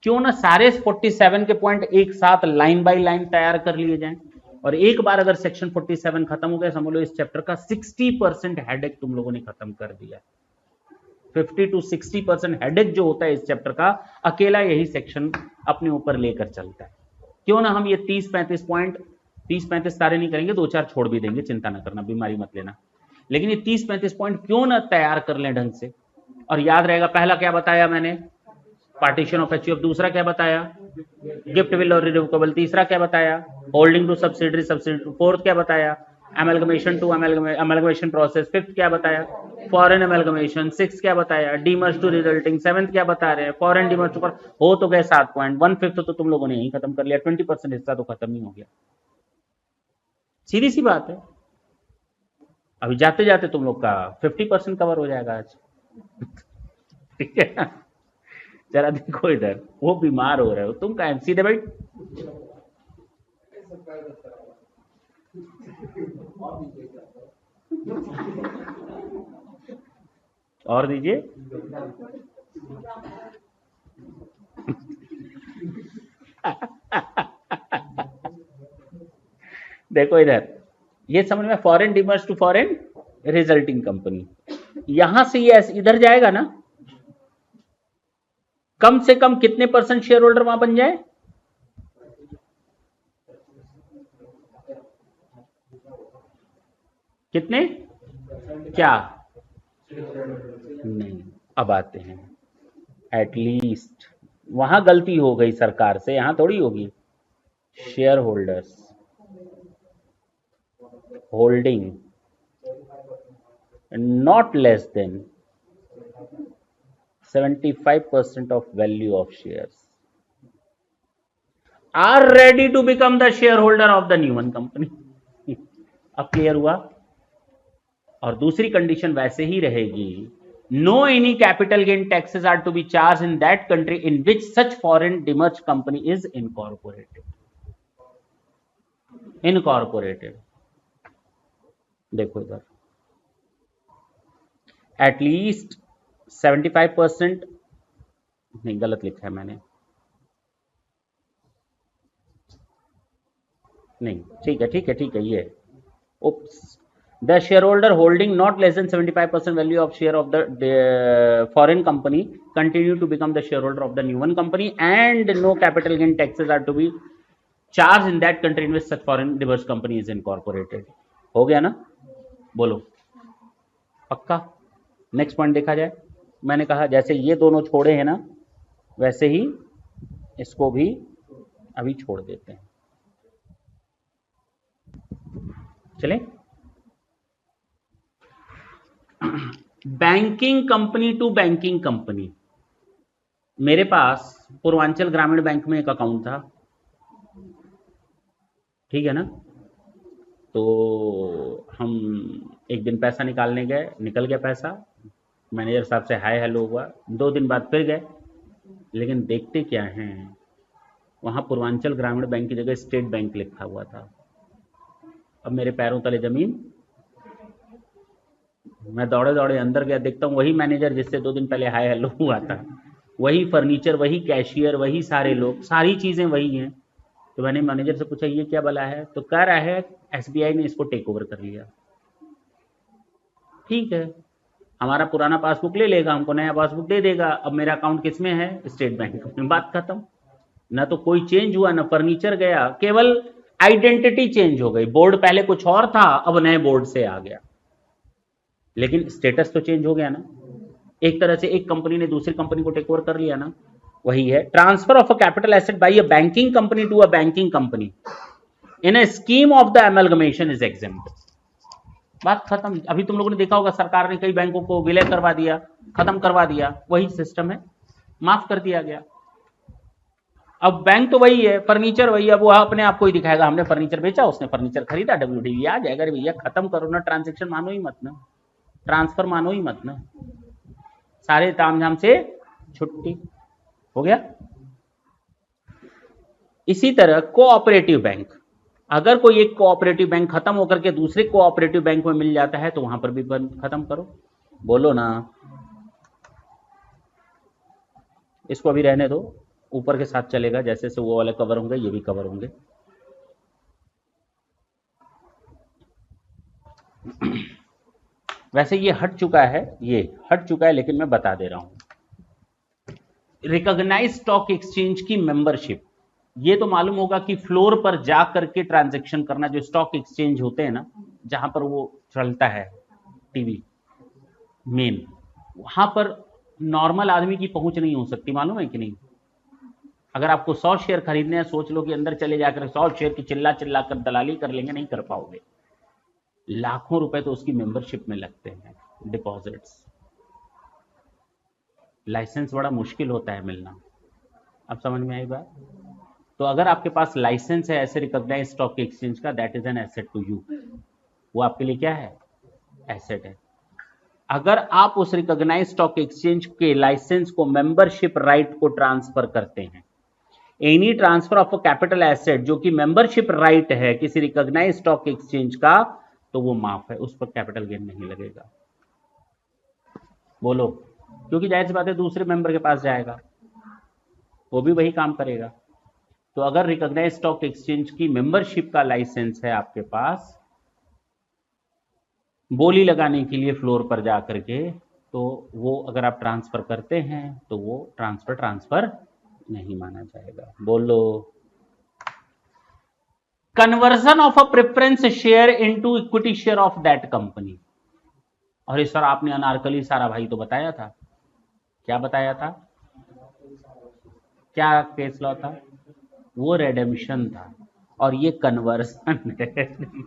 S1: क्यों ना सारे 47 के पॉइंट एक साथ लाइन बाय लाइन तैयार कर लिए जाएं, और एक बार अगर सेक्शन 47 खत्म हो गया, समझ लो इस चैप्टर का 60% हेडेक तुम लोगों ने खत्म कर दिया। 50 to 60% हेडेक जो होता है इस चैप्टर का, अकेला यही सेक्शन अपने ऊपर लेकर चलता है। क्यों ना हम ये 30-35 पॉइंट, 30-35 सारे नहीं करेंगे, 2-4 छोड़ भी देंगे, चिंता ना करना, बीमारी मत लेना, लेकिन ये 30-35 पॉइंट क्यों ना तैयार कर लें ढंग से, और याद रहेगा। पहला क्या बताया मैंने, पार्टीशन ऑफ एचयूएफ, दूसरा क्या बताया, गिफ्ट विल और रिवोकेबल, तीसरा क्या बताया, होल्डिंग टू सब्सिडरी, फोर्थ क्या बताया, amalgamation to amalgamation process, fifth क्या बताया, फॉरेन एमलगमेशन, सिक्स क्या बताया, डीमर्ज टू रिजल्टिंग, सेवेंथ क्या बता रहे हैं, फॉरेन डीमर्ज टू, हो तो गए 7 पॉइंट, 1/5 तो तुम लोगों ने यही खत्म कर लिया, 20% हिस्सा तो खत्म ही हो गया, सीधी सी बात है। अभी जाते जाते तुम लोग का 50% कवर हो जाएगा आज। ठीक है, जरा देखो इधर, वो बीमार हो रहे हो, तुम का सीधे भाई और दीजिए। देखो इधर, ये समझ में, foreign demerge to foreign resulting company, यहां से ये इधर जाएगा ना, कम से कम कितने % शेयर होल्डर वहां बन जाए, कितने, क्या नहीं, अब आते हैं, एटलीस्ट वहां गलती हो गई सरकार से, यहां थोड़ी होगी। Share holders holding not less than 75% of value of shares are ready to become the shareholder of the new one company। अब क्लियर हुआ। और दूसरी कंडीशन वैसे ही रहेगी no any capital gain taxes are to be charged in that country in which such foreign demerged company is incorporated. देखो इधर at least 75%, नहीं गलत लिखा है मैंने, नहीं ठीक है ये oops. The shareholder holding not less than 75% value of share of the foreign company continue to become the shareholder of the new one company and no capital gain taxes are to be charged in that country in which such foreign diverse company is incorporated. हो गया ना? बोलो पक्का? Next point देखा जाए। मैंने कहा जैसे ये दोनों छोड़े हैं ना, वैसे ही इसको भी अभी छोड़ देते हैं। चले, banking company to banking company. मेरे पास पूर्वांचल ग्रामीण बैंक में एक अकाउंट था, ठीक है ना? तो हम एक दिन पैसा निकालने गए, निकल गया पैसा, मैनेजर साहब से हाय हेलो हुआ, 2 दिन बाद फिर गए, लेकिन देखते क्या हैं, वहां पूर्वांचल ग्रामीण बैंक की जगह स्टेट बैंक लिखा हुआ था। अब मेरे पैरों तले जमीन, मैं दौड़े दौड़े अंदर गया, देखता हूँ वही मैनेजर जिससे 2 दिन पहले हाय हेलो हुआ था, वही फर्नीचर, वही कैशियर, वही सारे लोग, सारी चीजें वही हैं। तो मैंने मैनेजर से पूछा ये क्या भला है? तो कह रहा है एसबीआई ने इसको टेक ओवर कर लिया। ठीक है, हमारा पुराना पासबुक ले लेगा, हमको नया पासबुक दे देगा। अब मेरा अकाउंट किस में है? स्टेट बैंक में। बात खत्म। ना तो कोई चेंज हुआ, ना फर्नीचर गया, केवल आइडेंटिटी चेंज हो गई। बोर्ड पहले कुछ और था, अब नए बोर्ड से आ गया, लेकिन स्टेटस तो चेंज हो गया ना। एक तरह से एक कंपनी ने दूसरी कंपनी को टेक ओवर कर लिया ना। वही है transfer of a capital asset by a banking company to a banking company in a scheme of the amalgamation is exempt. बात खत्म। अभी तुम लोगों ने देखा होगा सरकार ने कई बैंकों को विलय करवा दिया, खत्म करवा दिया, वही सिस्टम है, माफ कर दिया गया। अब बैंक तो वही है, फर्नीचर वही है, वो अपने आप को ही दिखाएगा हमने फर्नीचर बेचा, उसने फर्नीचर खरीदा, WDV आ जाएगा। भैया खत्म करो ना, ट्रांजेक्शन मानो ही मत ना, ट्रांसफर मानो ही मत ना, सारे तामझाम से छुट्टी। हो गया। इसी तरह कोऑपरेटिव बैंक, अगर कोई एक कोऑपरेटिव बैंक खत्म होकर के दूसरे कोऑपरेटिव बैंक में मिल जाता है तो वहां पर भी खत्म करो। बोलो ना, इसको अभी रहने दो, ऊपर के साथ चलेगा, जैसे से वो वाले कवर होंगे ये भी कवर होंगे। वैसे ये हट चुका है, ये हट चुका है, लेकिन मैं बता दे रहा हूं। रिकॉग्नाइज स्टॉक एक्सचेंज की मेंबरशिप, ये तो मालूम होगा कि फ्लोर पर जा करके ट्रांजैक्शन करना, जो स्टॉक एक्सचेंज होते हैं ना, जहां पर वो चलता है टीवी मेन, वहां पर नॉर्मल आदमी की पहुंच नहीं हो सकती, मालूम है कि नहीं? अगर आपको 100 शेयर खरीदने हैं, सोच लो कि अंदर चले जाकर 100 शेयर की चिल्ला चिल्ला कर दलाली कर लेंगे, नहीं कर पाओगे। लाखों रुपए तो उसकी मेंबरशिप में लगते हैं, डिपॉजिट्स, लाइसेंस बड़ा मुश्किल होता है मिलना। अब समझ में आई बात? तो अगर आपके पास लाइसेंस है ऐसे रिकॉग्नाइज स्टॉक एक्सचेंज का, that is an asset to you, वो आपके लिए क्या है? एसेट है। अगर आप उस रिकॉग्नाइज स्टॉक एक्सचेंज के लाइसेंस को, मेंबरशिप राइट को ट्रांसफर करते हैं, any transfer of a capital asset जो कि मेंबरशिप राइट है किसी रिकॉग्नाइज स्टॉक एक्सचेंज का, तो वो माफ है, उस पर कैपिटल गेन नहीं लगेगा। बोलो, क्योंकि जाहिर सी बात है दूसरे मेंबर के पास जाएगा, वो भी वही काम करेगा। तो अगर रिकॉग्नाइज स्टॉक एक्सचेंज की मेंबरशिप का लाइसेंस है आपके पास, बोली लगाने के लिए फ्लोर पर जा करके, तो वो अगर आप ट्रांसफर करते हैं तो वो ट्रांसफर नहीं माना जाएगा। बोलो, conversion of a preference share into equity share of that company. और इस सर आपने अनारकली सारा भाई तो बताया था, क्या बताया था? क्या केस लॉ था? वो रेडेम्पशन था, और ये कन्वर्जन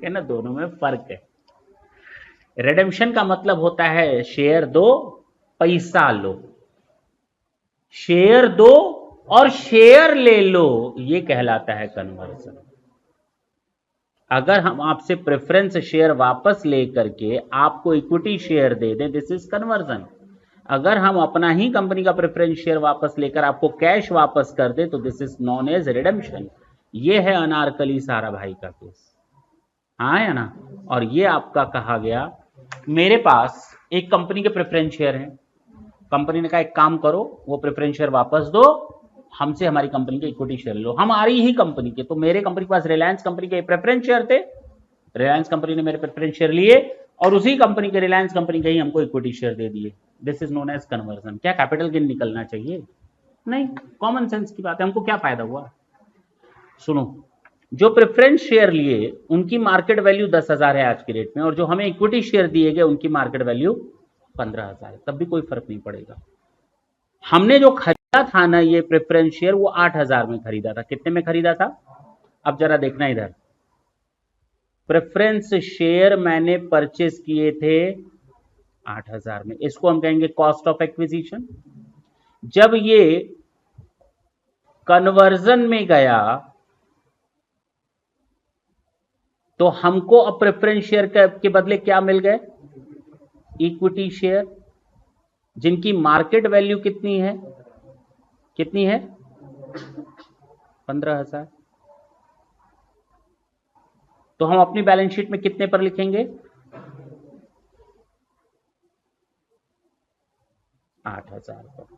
S1: है ना, दोनों में फर्क है। रेडेम्पशन का मतलब होता है शेयर दो पैसा लो, शेयर दो और शेयर ले लो, ये कहलाता है कन्वर्जन। अगर हम आपसे प्रेफरेंस शेयर वापस लेकर के आपको इक्विटी शेयर दे दें, दिस इज कन्वर्जन। अगर हम अपना ही कंपनी का प्रेफरेंस शेयर वापस लेकर आपको कैश वापस कर दे तो this is known as redemption. ये है अनारकली सारा भाई का केस, हाँ या ना। और ये आपका कहा गया, मेरे पास एक कंपनी के प्रेफरेंस शेयर हैं, कंपनी ने कहा एक काम करो, वो प्रेफरेंस शेयर वापस दो, हमसे हमारी कंपनी के इक्विटी शेयर लो, हमारी ही कंपनी के। तो मेरे कंपनी के पास रिलायंस कंपनी के प्रेफरेंस शेयर थे, रिलायंस कंपनी ने मेरे प्रेफरेंस शेयर लिए और उसी कंपनी के, रिलायंस कंपनी के ही हमको इक्विटी शेयर दे दिए। This is known as conversion. क्या कैपिटल गेन निकलना चाहिए? नहीं, कॉमन सेंस की बात है। हमको क्या फायदा हुआ? सुनो, जो प्रेफरेंस शेयर लिए उनकी मार्केट वैल्यू 10,000 है आज की रेट में, और जो हमें इक्विटी शेयर दिए गए उनकी मार्केट वैल्यू 15,000 है, तब भी कोई फर्क नहीं पड़ेगा। हमने जो खरीदा था ना ये प्रेफरेंस शेयर, वो 8,000 में खरीदा था। कितने में खरीदा था? अब जरा देखना इधर, प्रेफरेंस शेयर मैंने परचेस किए थे 8,000 में, इसको हम कहेंगे कॉस्ट ऑफ एक्विजिशन। जब ये कन्वर्जन में गया तो हमको अब प्रेफरेंस शेयर के बदले क्या मिल गए? इक्विटी शेयर, जिनकी मार्केट वैल्यू कितनी है? कितनी है? 15,000। तो हम अपनी बैलेंस शीट में कितने पर लिखेंगे? 8,000 पर।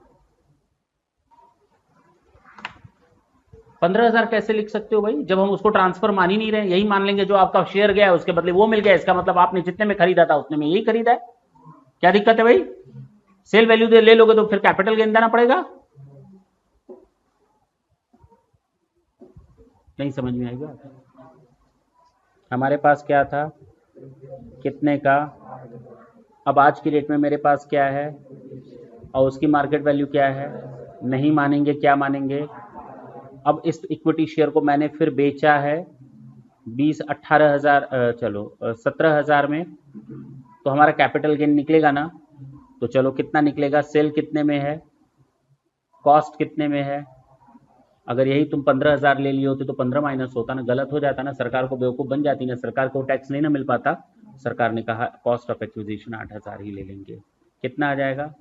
S1: 15,000 कैसे लिख सकते हो भाई, जब हम उसको ट्रांसफर मान ही नहीं रहे? यही मान लेंगे जो आपका शेयर गया उसके बदले वो मिल गया, इसका मतलब आपने जितने में खरीदा था उतने में यही खरीदा है। क्या दिक्कत है भाई? सेल वैल्यू दे ले लोगे तो फिर कैपिटल गेन देना पड़ेगा। नहीं समझ में आएगा? हमारे पास क्या था? कितने का? अब आज की रेट में मेरे पास क्या है और उसकी मार्केट वैल्यू क्या है? नहीं मानेंगे, क्या मानेंगे? अब इस इक्विटी शेयर को मैंने फिर बेचा है 18,000, चलो 17,000 में, तो हमारा कैपिटल गेन निकलेगा ना? तो चलो कितना निकलेगा? सेल कितने में है? कॉस्ट कितने में है? अगर यही तुम 15,000 ले लिए होते तो 15 माइनस होता ना, गलत हो जाता ना, सरकार को बेवकूफ बन जाती ना, सरकार को टैक्स नहीं ना मिल पाता। सरकार ने कहा कॉस्ट ऑफ एक्विजिशन 8,000 ही ले लेंगे। कितना आ जाएगा?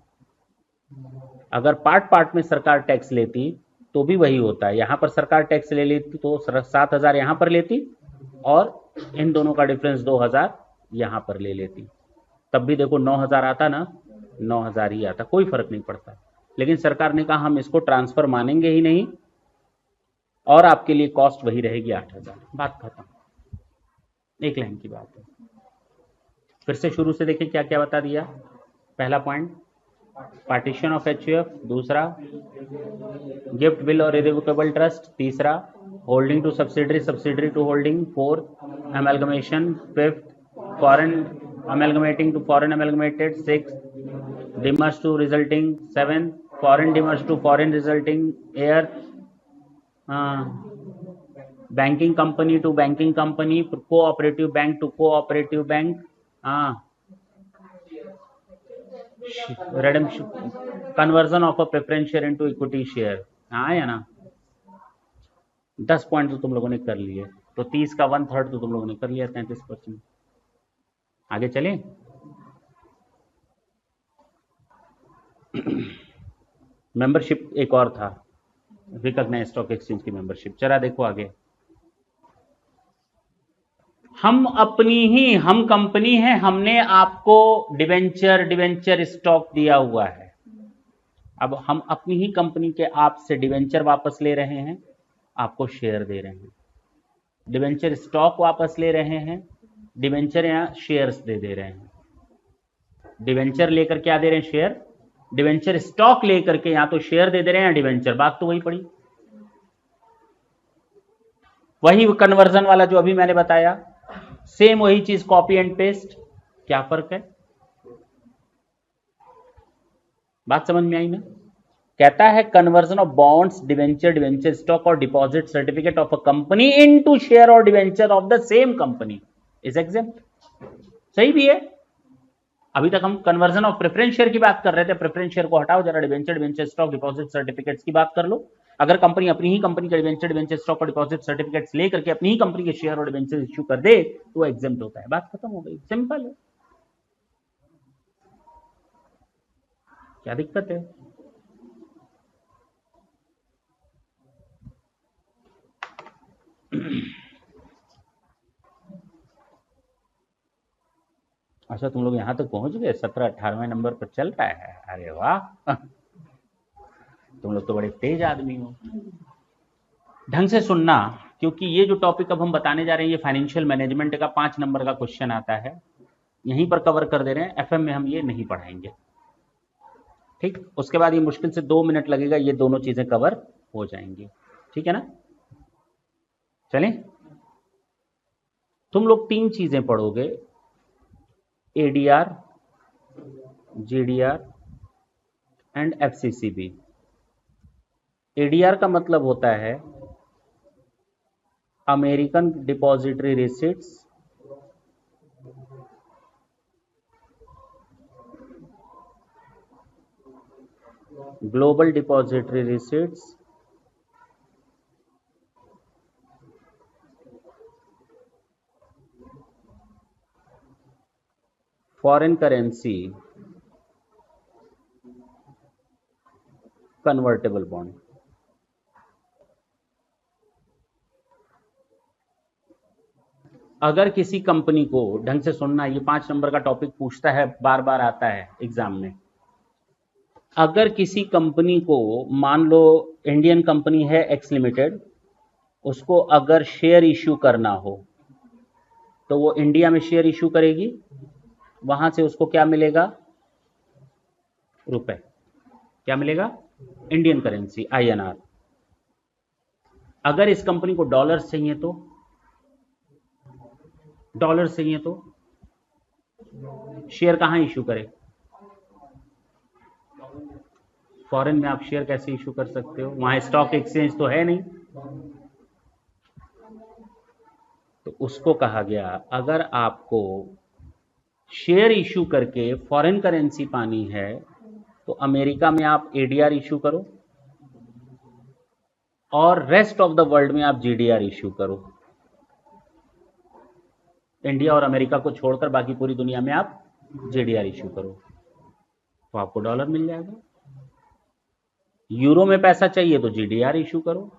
S1: अगर पार्ट पार्ट में सरकार टैक्स लेती तो भी वही होता है। यहां पर सरकार टैक्स ले लेती तो 7,000 यहां पर लेती और इन दोनों का डिफरेंस 2,000 यहां पर ले लेती, तब भी देखो 9,000 आता ना, 9,000 ही आता, कोई फर्क नहीं पड़ता। लेकिन सरकार ने कहा हम इसको ट्रांसफर मानेंगे ही नहीं और आपके लिए कॉस्ट वही रहेगी 8,000। बात खत्म, एक लाइन की बात है। फिर से शुरू से देखिए क्या क्या बता दिया। पहला पॉइंट पार्टीशन ऑफ एचयूएफ, दूसरा गिफ्ट विल और इरेवोकेबल ट्रस्ट, तीसरा holding to subsidiary, subsidiary to holding, fourth amalgamation, fifth foreign amalgamating to foreign amalgamated, six demerged to resulting, seventh foreign demerged to foreign resulting, eighth banking company to banking company, cooperative bank to cooperative bank, redemption, conversion of a preference share into equity share, हाँ या ना? 10 point तो तुम लोगों ने कर लिए, तो 30 का 1/3 तो तुम लोगों ने कर लिया, 33%। आगे चलें। मेंबरशिप एक और था, रिकॉग्नाइज्ड स्टॉक एक्सचेंज की मेंबरशिप। चला देखो आगे। हम कंपनी है, हमने आपको डिवेंचर स्टॉक दिया हुआ है। अब हम अपनी ही कंपनी के आपसे डिवेंचर वापस ले रहे हैं, आपको शेयर दे रहे हैं। डिवेंचर स्टॉक वापस ले रहे हैं, डिवेंचर या शेयर्स दे रहे हैं। डिवेंचर लेकर क्या दे रहे हैं? शेयर। डिवेंचर स्टॉक लेकर के या तो शेयर दे रहे हैं या डिवेंचर, बात तो वही पड़ी। वही कन्वर्जन वाला जो अभी मैंने बताया, सेम वही चीज, कॉपी एंड पेस्ट। क्या फर्क है? बात समझ में आई ना? कहता है conversion of bonds, debenture stock और deposit certificate of a company into share और debenture of the same company is exempt. सही भी है। अभी तक हम कन्वर्जन ऑफ प्रेफरेंस शेयर की बात कर रहे थे, प्रेफरेंस शेयर को हटाओ जरा, डिवेंचर स्टॉक, डिपॉजिट सर्टिफिकेट्स की बात कर लो। अगर कंपनी अपनी ही कंपनी के डिवेंचर स्टॉक और डिपॉजिट सर्टिफिकेट्स लेकर के अपनी ही कंपनी के शेयर और डिवेंचर इश्यू कर दे तो एग्जेम्प्ट होता है। बात खत्म हो गई, सिंपल है। क्या दिक्कत है? अच्छा, तुम लोग यहां तक पहुंच गए, 17-18वें नंबर पर चल रहा है, अरे वाह। तुम लोग तो बड़े तेज आदमी हो। ढंग से सुनना, क्योंकि ये जो टॉपिक अब हम बताने जा रहे हैं, ये फाइनेंशियल मैनेजमेंट का 5 नंबर का क्वेश्चन आता है, यहीं पर कवर कर दे रहे हैं, एफएम में हम ये नहीं पढ़ाएंगे। ठीक, उसके बाद ये मुश्किल से 2 मिनट लगेगा, ये दोनों चीजें कवर हो जाएंगी। ठीक है ना? चलें, तुम लोग 3 चीजें पढ़ोगे, एडीआर, जीडीआर एंड एफसीसीबी। एडीआर का मतलब होता है American depository receipts, global depository receipts, foreign currency convertible bond. अगर किसी कंपनी को, ढंग से सुनना, ये 5 नंबर का टॉपिक पूछता है, बार बार आता है एग्जाम में। अगर किसी कंपनी को, मान लो इंडियन कंपनी है एक्स लिमिटेड, उसको अगर शेयर इश्यू करना हो तो वो इंडिया में शेयर इश्यू करेगी, वहां से उसको क्या मिलेगा? रुपए। क्या मिलेगा? Indian currency, INR. अगर इस कंपनी को डॉलर्स चाहिए तो, डॉलर्स चाहिए तो शेयर कहां इश्यू करे? फॉरेन में आप शेयर कैसे इश्यू कर सकते हो? वहां स्टॉक एक्सचेंज तो है नहीं। तो उसको कहा गया, अगर आपको शेयर इश्यू करके फॉरेन करेंसी पानी है तो अमेरिका में आप एडीआर इश्यू करो और रेस्ट ऑफ द वर्ल्ड में आप जीडीआर इश्यू करो। इंडिया और अमेरिका को छोड़कर बाकी पूरी दुनिया में आप जीडीआर इश्यू करो, तो आपको डॉलर मिल जाएगा। यूरो में पैसा चाहिए तो जीडीआर इश्यू करो,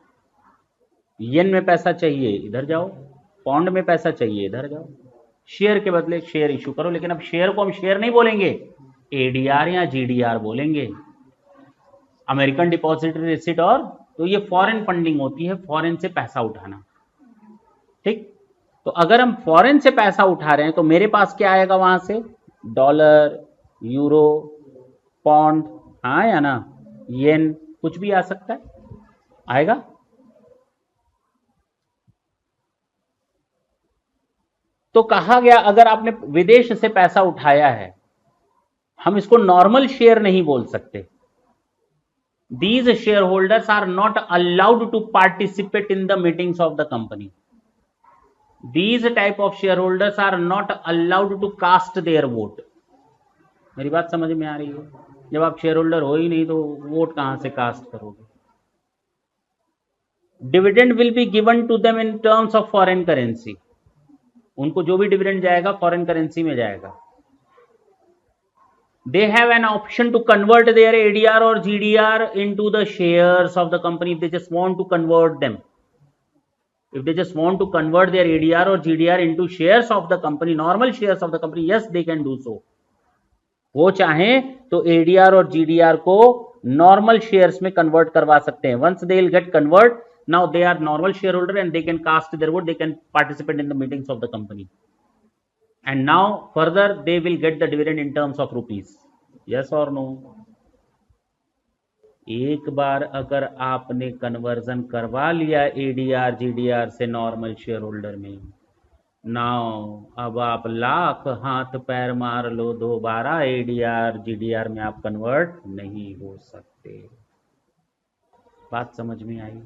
S1: येन में पैसा चाहिए इधर जाओ, पौंड में पैसा चाहिए इधर जाओ, शेयर के बदले शेयर इश्यू करो। लेकिन अब शेयर को हम शेयर नहीं बोलेंगे, एडीआर या जीडीआर बोलेंगे, अमेरिकन डिपॉजिटरी रिसिट। और तो ये फॉरेन फंडिंग होती है, फॉरेन से पैसा उठाना। ठीक, तो अगर हम फॉरेन से पैसा उठा रहे हैं तो मेरे पास क्या आएगा वहां से? डॉलर, यूरो, पौंड, हाँ या ना, येन, कुछ भी आ सकता है, आएगा। तो कहा गया, अगर आपने विदेश से पैसा उठाया है, हम इसको नॉर्मल शेयर नहीं बोल सकते। These shareholders are not allowed to participate in the meetings of the company. These type of shareholders are not allowed to cast their vote. मेरी बात समझ में आ रही है? जब आप शेयर होल्डर हो ही नहीं तो वोट कहां से कास्ट करोगे? Dividend will be given to them in terms of foreign currency. उनको जो भी डिविडेंड जाएगा फॉरेन करेंसी में जाएगा। They have an option to convert their ADR or GDR into the shares of the company if they just want to convert them. If they just want to convert their ADR or GDR into shares of the company, normal shares of the company, yes, they can do so. वो चाहें तो ADR और GDR को normal shares में convert करवा सकते हैं। Once they will get convert, now they are normal shareholder and they can cast their vote, they can participate in the meetings of the company, and now further they will get the dividend in terms of rupees. Yes or no? एक बार अगर आपने conversion करवा लिया ADR GDR से normal share holder में, now अब आप लाख हाथ पैर मार लो, दोबारा एडीआर जीडीआर में आप कन्वर्ट नहीं हो सकते। बात समझ में आई?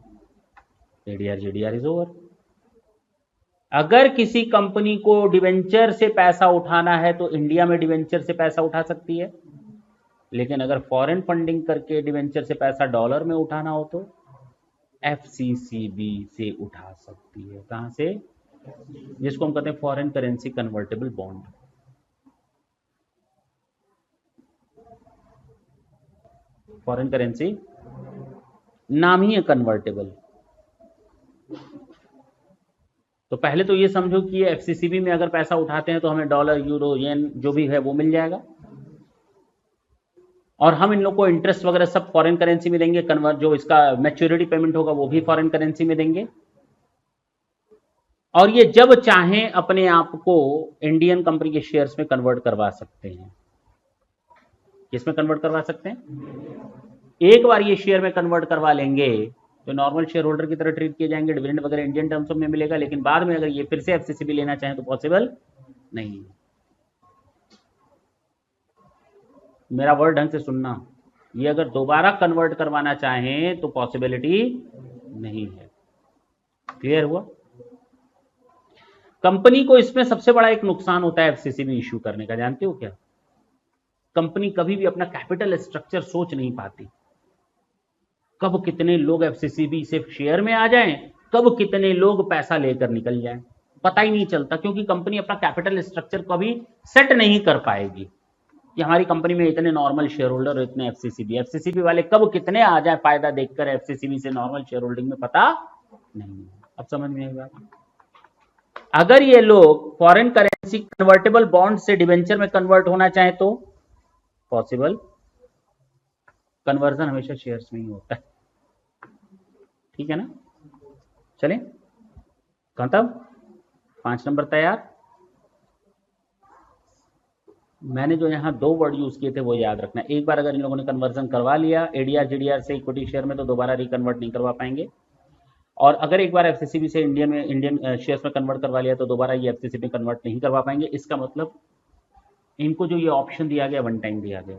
S1: ADR GDR is over. अगर किसी कंपनी को डिवेंचर से पैसा उठाना है तो इंडिया में डिवेंचर से पैसा उठा सकती है, लेकिन अगर फॉरेन फंडिंग करके डिवेंचर से पैसा डॉलर में उठाना हो तो एफसीसीबी से उठा सकती है। कहां से? जिसको हम कहते हैं foreign currency convertible bond. Foreign currency नाम ही है कन्वर्टेबल। तो पहले तो ये समझो कि ये एफसीसीबी में अगर पैसा उठाते हैं तो हमें डॉलर, यूरो, येन जो भी है वो मिल जाएगा, और हम इन लोग को इंटरेस्ट वगैरह सब फॉरेन करेंसी में देंगे, कन्वर्ट जो इसका मैच्योरिटी पेमेंट होगा वो भी फॉरेन करेंसी में देंगे, और ये जब चाहें अपने आप को इंडियन कंपनी के शेयर्स में कन्वर्ट करवा सकते हैं। किसमें कन्वर्ट करवा सकते हैं? एक बार ये शेयर में कन्वर्ट करवा लेंगे तो नॉर्मल शेयर होल्डर की तरह ट्रीट किए जाएंगे, डिविडेंड वगैरह इंडियन टर्म्स में मिलेगा, लेकिन बाद में अगर ये फिर से एफसीसीबी लेना चाहें तो पॉसिबल नहीं है। मेरा वर्ड ढंग से सुनना, ये अगर दोबारा कन्वर्ट करवाना चाहें तो पॉसिबिलिटी नहीं है। क्लियर हुआ? कंपनी को इसमें सबसे बड़ा एक नुकसान होता है एफसीसीबी इश्यू करने का, जानते हो क्या? कंपनी कभी भी अपना कैपिटल स्ट्रक्चर सोच नहीं पाती, कब कितने लोग एफसीसीबी से शेयर में आ जाएं, कब कितने लोग पैसा लेकर निकल जाएं, पता ही नहीं चलता, क्योंकि कंपनी अपना कैपिटल स्ट्रक्चर कभी सेट नहीं कर पाएगी कि हमारी कंपनी में इतने नॉर्मल शेयर होल्डर और इतने एफसीसीबी वाले कब कितने आ जाए फायदा देखकर एफसीसीबी से नॉर्मल शेयर होल्डिंग में पता नहीं। अब समझ में आएगा? अगर ये लोग फॉरेन करेंसी कन्वर्टेबल बॉन्ड से डिवेंचर में कन्वर्ट होना चाहे तो पॉसिबल, कन्वर्जन हमेशा शेयर्स में ही होता है। ठीक है ना? चलें, कहां तब 5 नंबर तैयार। मैंने जो यहां 2 वर्ड यूज किए थे वो याद रखना। एक बार अगर इन लोगों ने कन्वर्जन करवा लिया एडीआर जीडीआर से इक्विटी शेयर में तो दोबारा रिकन्वर्ट नहीं करवा पाएंगे, और अगर एक बार एफसीसीबी से इंडियन शेयर्स में कन्वर्ट करवा लिया तो दोबारा ये एफसीसीबी में कन्वर्ट नहीं करवा पाएंगे। इसका मतलब इनको जो ये ऑप्शन दिया गया वन टाइम दिया गया,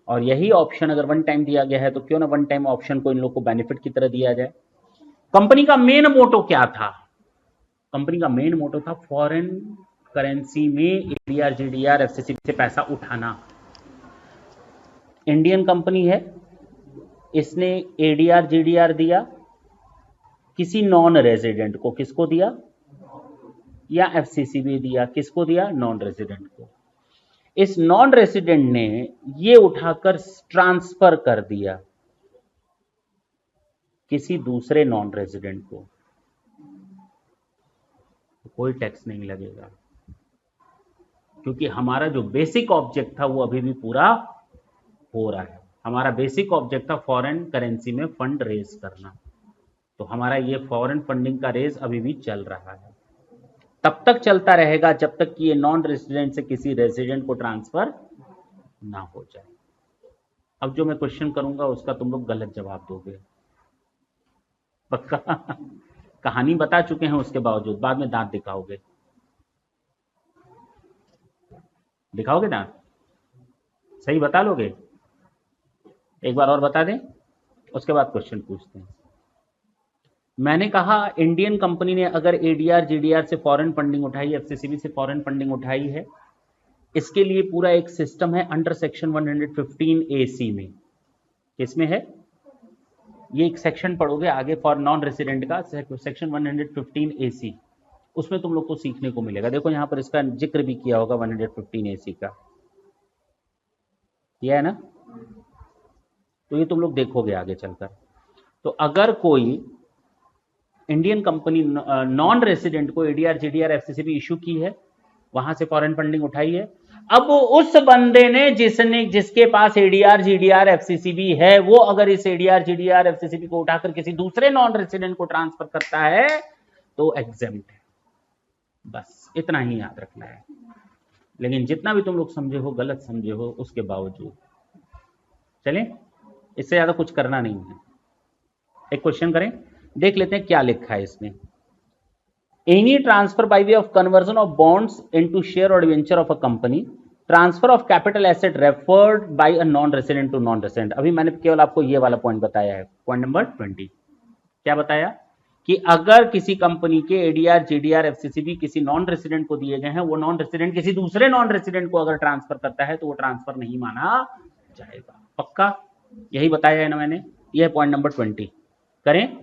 S1: और यही ऑप्शन अगर वन टाइम दिया गया है तो क्यों ना वन टाइम ऑप्शन को इन लोग को बेनिफिट की तरह दिया जाए। कंपनी का मेन मोटो क्या था? कंपनी का मेन मोटो था फॉरेन करेंसी में एडीआर जीडीआर एफसीसीबी से पैसा उठाना। इंडियन कंपनी है, इसने एडीआर जीडीआर दिया किसी नॉन रेजिडेंट को, किसको दिया? या एफसीसीबी दिया, किसको दिया? नॉन रेजिडेंट को। इस नॉन रेजिडेंट ने ये उठाकर ट्रांसफर कर दिया किसी दूसरे नॉन रेजिडेंट को, तो कोई टैक्स नहीं लगेगा, क्योंकि हमारा जो बेसिक ऑब्जेक्ट था वो अभी भी पूरा हो रहा है। हमारा बेसिक ऑब्जेक्ट था फॉरेन करेंसी में फंड रेज करना, तो हमारा ये फॉरेन फंडिंग का रेज अभी भी चल रहा है, तब तक चलता रहेगा जब तक कि ये नॉन रेजिडेंट से किसी रेजिडेंट को ट्रांसफर ना हो जाए। अब जो मैं क्वेश्चन करूंगा उसका तुम लोग गलत जवाब दोगे, पक्का? कहानी बता चुके हैं उसके बावजूद बाद में दांत दिखाओगे, दिखाओगे दांत? सही बता लोगे? एक बार और बता दें, उसके बाद क्वेश्चन पूछते हैं। मैंने कहा इंडियन कंपनी ने अगर एडीआर जीडीआर से फॉरेन फंडिंग उठाई, एफसीसीबी से फॉरेन फंडिंग उठाई है, इसके लिए पूरा एक सिस्टम है अंडर सेक्शन 115 AC में। किसमें है? ये एक सेक्शन पढ़ोगे आगे फॉर नॉन रेसिडेंट का, सेक्शन 115 AC, उसमें तुम लोग को सीखने को मिलेगा। देखो यहां पर इसका जिक्र भी किया होगा 115 AC का, किया है ना? तो ये तुम लोग देखोगे आगे चलकर। तो अगर कोई इंडियन कंपनी नॉन रेसिडेंट को एडीआर जीडीआर एफसीसीबी इशू की है, वहां से फॉरेन फंडिंग उठाई है, अब उस बंदे ने जिसके पास एडीआर जीडीआर एफसीसीबी है, वो अगर इस एडीआर जीडीआर एफसीसीबी को उठाकर किसी दूसरे नॉन रेसिडेंट को ट्रांसफर करता है तो एग्जेम्प्ट है। बस इतना ही याद रखना है, लेकिन जितना भी तुम लोग समझे हो गलत समझे हो उसके बावजूद चलें, इससे ज्यादा कुछ करना नहीं है। एक क्वेश्चन करें, देख लेते हैं क्या लिखा है इसमें। Any transfer by way of conversion of bonds into share और debenture of a company, transfer of capital asset referred by a non resident to non resident. अभी मैंने केवल आपको ये वाला पॉइंट बताया है, पॉइंट नंबर 20। क्या बताया? कि अगर किसी कंपनी के एडीआर जीडीआर एफसीसीबी किसी नॉन रेसिडेंट को दिए गए हैं, वो नॉन रेसिडेंट किसी दूसरे नॉन रेसिडेंट को अगर ट्रांसफर करता है तो वो ट्रांसफर नहीं माना जाएगा। पक्का? यही बताया है ना मैंने, यह पॉइंट नंबर 20। करें?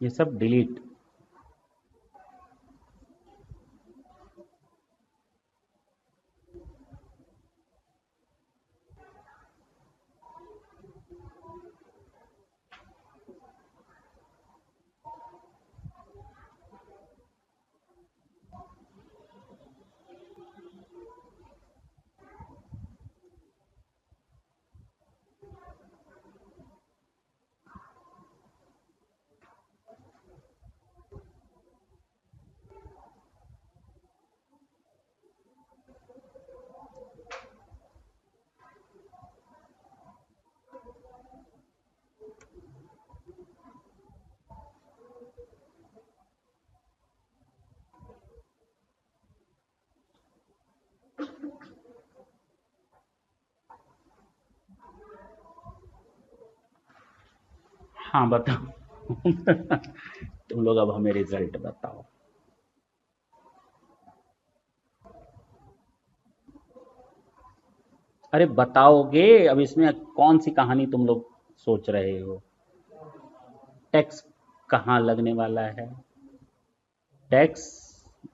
S1: ये सब डिलीट। हाँ बताओ। तुम लोग अब हमें रिजल्ट बताओ। अरे बताओगे, अब इसमें कौन सी कहानी तुम लोग सोच रहे हो? टैक्स कहाँ लगने वाला है? टैक्स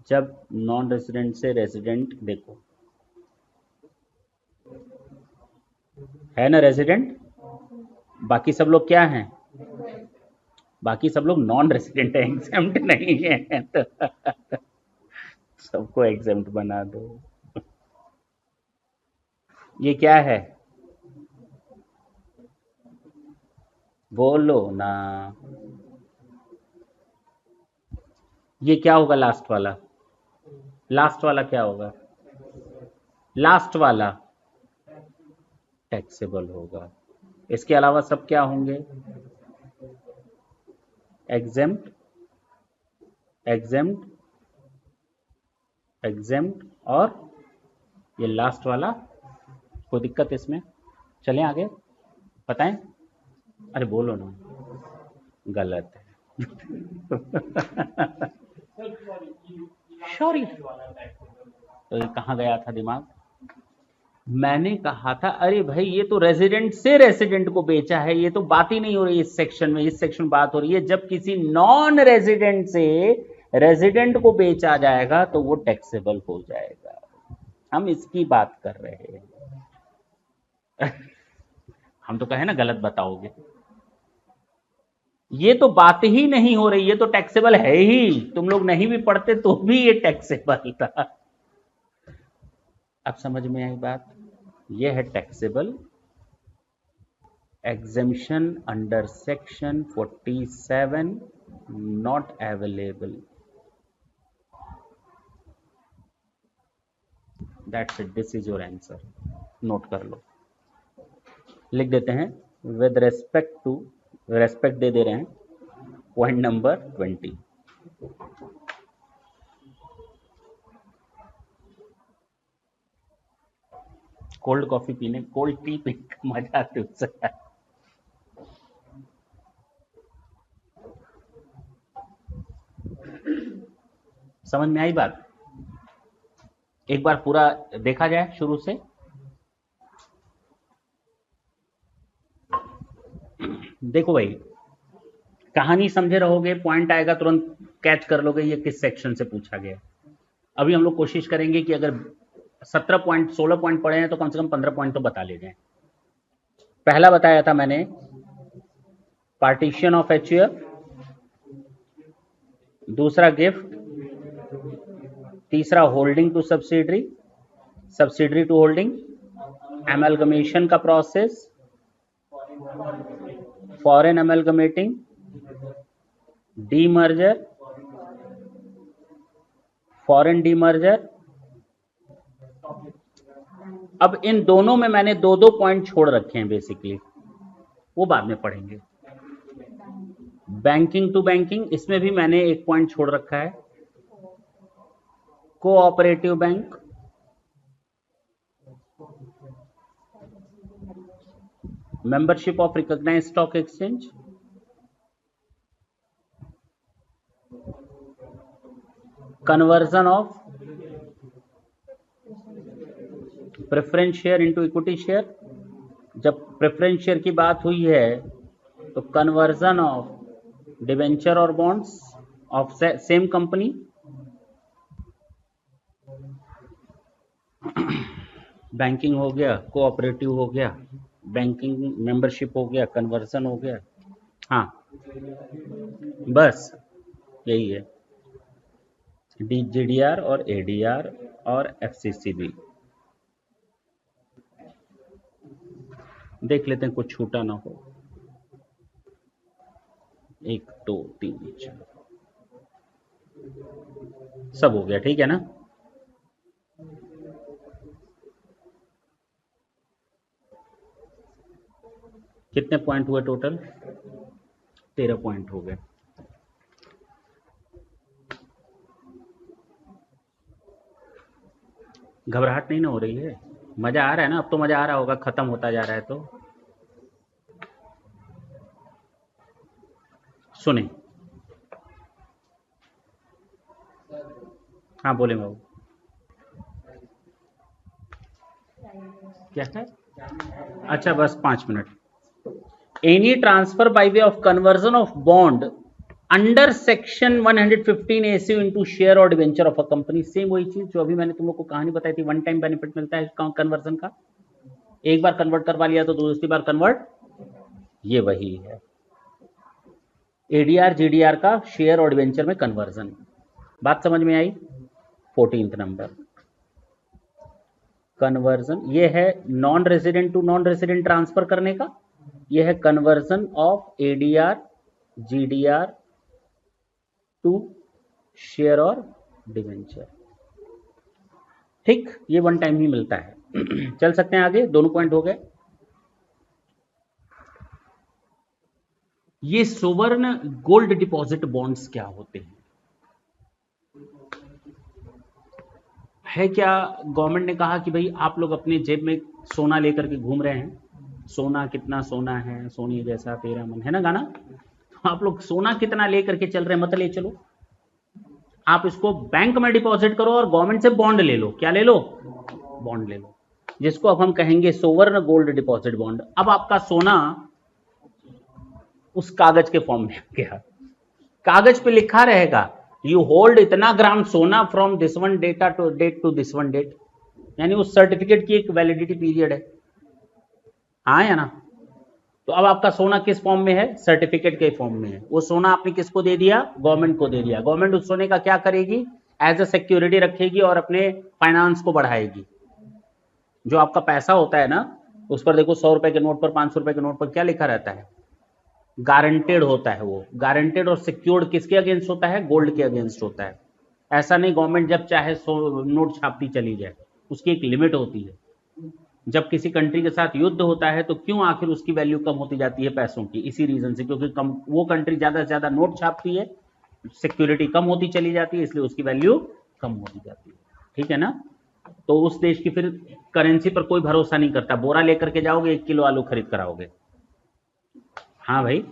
S1: जब नॉन रेजिडेंट से रेजिडेंट, देखो है ना रेजिडेंट, बाकी सब लोग क्या हैं? बाकी सब लोग नॉन रेजिडेंट है, एग्जाम्प्ट नहीं है। तो सबको एग्जाम्प्ट बना दो। ये क्या है? बोलो ना। ये क्या होगा लास्ट वाला? लास्ट वाला क्या होगा? लास्ट वाला टैक्सेबल होगा। इसके अलावा सब क्या होंगे? एग्जेम्प्ट, एग्जेम्प्ट, एग्जेम्प्ट, और ये लास्ट वाला। कोई दिक्कत इसमें? चलें आगे, बताएं। अरे बोलो ना। गलत है। सॉरी, तो ये कहाँ गया था दिमाग? मैंने कहा था अरे भाई ये तो रेजिडेंट से रेसिडेंट को बेचा है, ये तो बात ही नहीं हो रही इस सेक्शन में। इस सेक्शन बात हो रही है जब किसी नॉन रेजिडेंट से रेजिडेंट को बेचा जाएगा तो वो टैक्सेबल हो जाएगा। हम इसकी बात कर रहे हैं। हम तो कहे ना गलत बताओगे। ये तो बात ही नहीं हो रही, ये तो टैक्सेबल है ही। तुम लोग नहीं भी पढ़ते तो भी ये टैक्सेबल था। अब समझ में आई बात? ये है taxable. exemption under section 47 not available. That's it, this is your answer. Note कर लो, लिख देते हैं विद रेस्पेक्ट टू, रेस्पेक्ट दे दे रहे हैं, पॉइंट नंबर 20। कोल्ड कॉफी पीने, कोल्ड टी पीने का मजा आते उससे। समझ में आई बात? एक बार पूरा देखा जाए शुरू से। देखो भाई, कहानी समझे रहोगे, पॉइंट आएगा तुरंत कैच कर लोगे ये किस सेक्शन से पूछा गया। अभी हम लोग कोशिश करेंगे कि अगर 17 पॉइंट 16 पॉइंट पढ़े हैं तो कम से कम 15 पॉइंट तो बता ले जाएं। पहला बताया था मैंने पार्टीशन ऑफ एचयूएफ, दूसरा गिफ्ट, तीसरा holding to subsidiary, subsidiary to holding, amalgamation का process, foreign amalgamating, demerger, foreign demerger. अब इन दोनों में मैंने दो दो पॉइंट छोड़ रखे हैं बेसिकली, वो बाद में पढ़ेंगे। बैंकिंग टू बैंकिंग, इसमें भी मैंने एक पॉइंट छोड़ रखा है। Cooperative bank, membership of recognised stock exchange, conversion of preference share into equity share. जब प्रेफरेंस शेयर की बात हुई है तो कन्वर्जन ऑफ डिवेंचर और bonds of same company, banking हो गया, कोऑपरेटिव हो गया, बैंकिंग मेंबरशिप हो गया, कन्वर्जन हो गया। हाँ बस यही है, जीडीआर और एडीआर और एफसीसीबी। देख लेते हैं कुछ छूटा ना हो। 1 2 3 4 सब हो गया, ठीक है ना? कितने पॉइंट हुए टोटल? 13 पॉइंट हो गए। घबराहट नहीं ना हो रही है? मजा आ रहा है ना? अब तो मजा आ रहा होगा, खत्म होता जा रहा है तो। सुने। हाँ बोले बाबू, क्या है? अच्छा बस 5 मिनट। Any transfer by way of conversion of bond under section 115 AC into share और debenture of a company, same वही चीज जो अभी मैंने तुम लोग को कहानी बताई थी, वन टाइम बेनिफिट मिलता है कन्वर्जन का, एक बार कन्वर्ट करवा लिया तो दूसरी बार कन्वर्ट, ये वही है एडीआर जीडीआर का शेयर और डिवेंचर में कन्वर्जन। बात समझ में आई? 14th नंबर कन्वर्जन, ये है non resident to non resident transfer करने का, ये है conversion of ADR GDR to share और डिवेंचर। ठीक, ये वन टाइम ही मिलता है। चल सकते हैं आगे, दोनों पॉइंट हो गए। ये सोवर्ण गोल्ड डिपॉजिट बॉन्ड्स क्या होते हैं? है क्या गवर्नमेंट ने कहा कि भाई आप लोग अपने जेब में सोना लेकर के घूम रहे हैं, सोना कितना सोना है, सोनी जैसा तेरा मन, है ना गाना, आप लोग सोना कितना लेकर के चल रहे हैं, मत ले चलो, आप इसको बैंक में डिपॉजिट करो और गवर्नमेंट से बॉन्ड ले लो। क्या ले लो? बॉन्ड ले लो, जिसको अब हम कहेंगे सोवर्ण गोल्ड डिपॉजिट बॉन्ड। अब आपका सोना उस कागज के फॉर्म में गया, कागज पे लिखा रहेगा यू होल्ड इतना ग्राम सोना from this one data to date to this one date, यानी उस सर्टिफिकेट की एक वैलिडिटी पीरियड है, हाँ या ना? तो अब आपका सोना किस फॉर्म में है? सर्टिफिकेट के फॉर्म में है। वो सोना आपने किसको दे दिया? गवर्नमेंट को दे दिया। गवर्नमेंट उस सोने का क्या करेगी? एज अ सिक्योरिटी रखेगी और अपने फाइनेंस को बढ़ाएगी। जो आपका पैसा होता है ना, उस पर देखो 100 रुपए के नोट पर, 500 रुपए के नोट पर क्या लिखा रहता है? गारंटेड होता है। वो गारंटेड और सिक्योर्ड किसके अगेंस्ट होता है? गोल्ड के अगेंस्ट होता है। ऐसा नहीं गवर्नमेंट जब चाहे नोट छापती चली जाए, उसकी एक लिमिट होती है। जब किसी कंट्री के साथ युद्ध होता है तो क्यों आखिर उसकी वैल्यू कम होती जाती है पैसों की? इसी रीजन से, क्योंकि वो कंट्री ज्यादा से ज्यादा नोट छापती है, सिक्योरिटी कम होती चली जाती है, इसलिए उसकी वैल्यू कम होती जाती है। ठीक है ना? तो उस देश की फिर करेंसी पर कोई भरोसा नहीं करता। बोरा लेकर के जाओगे, 1 किलो आलू खरीद कर आओगे। हाँ भाई,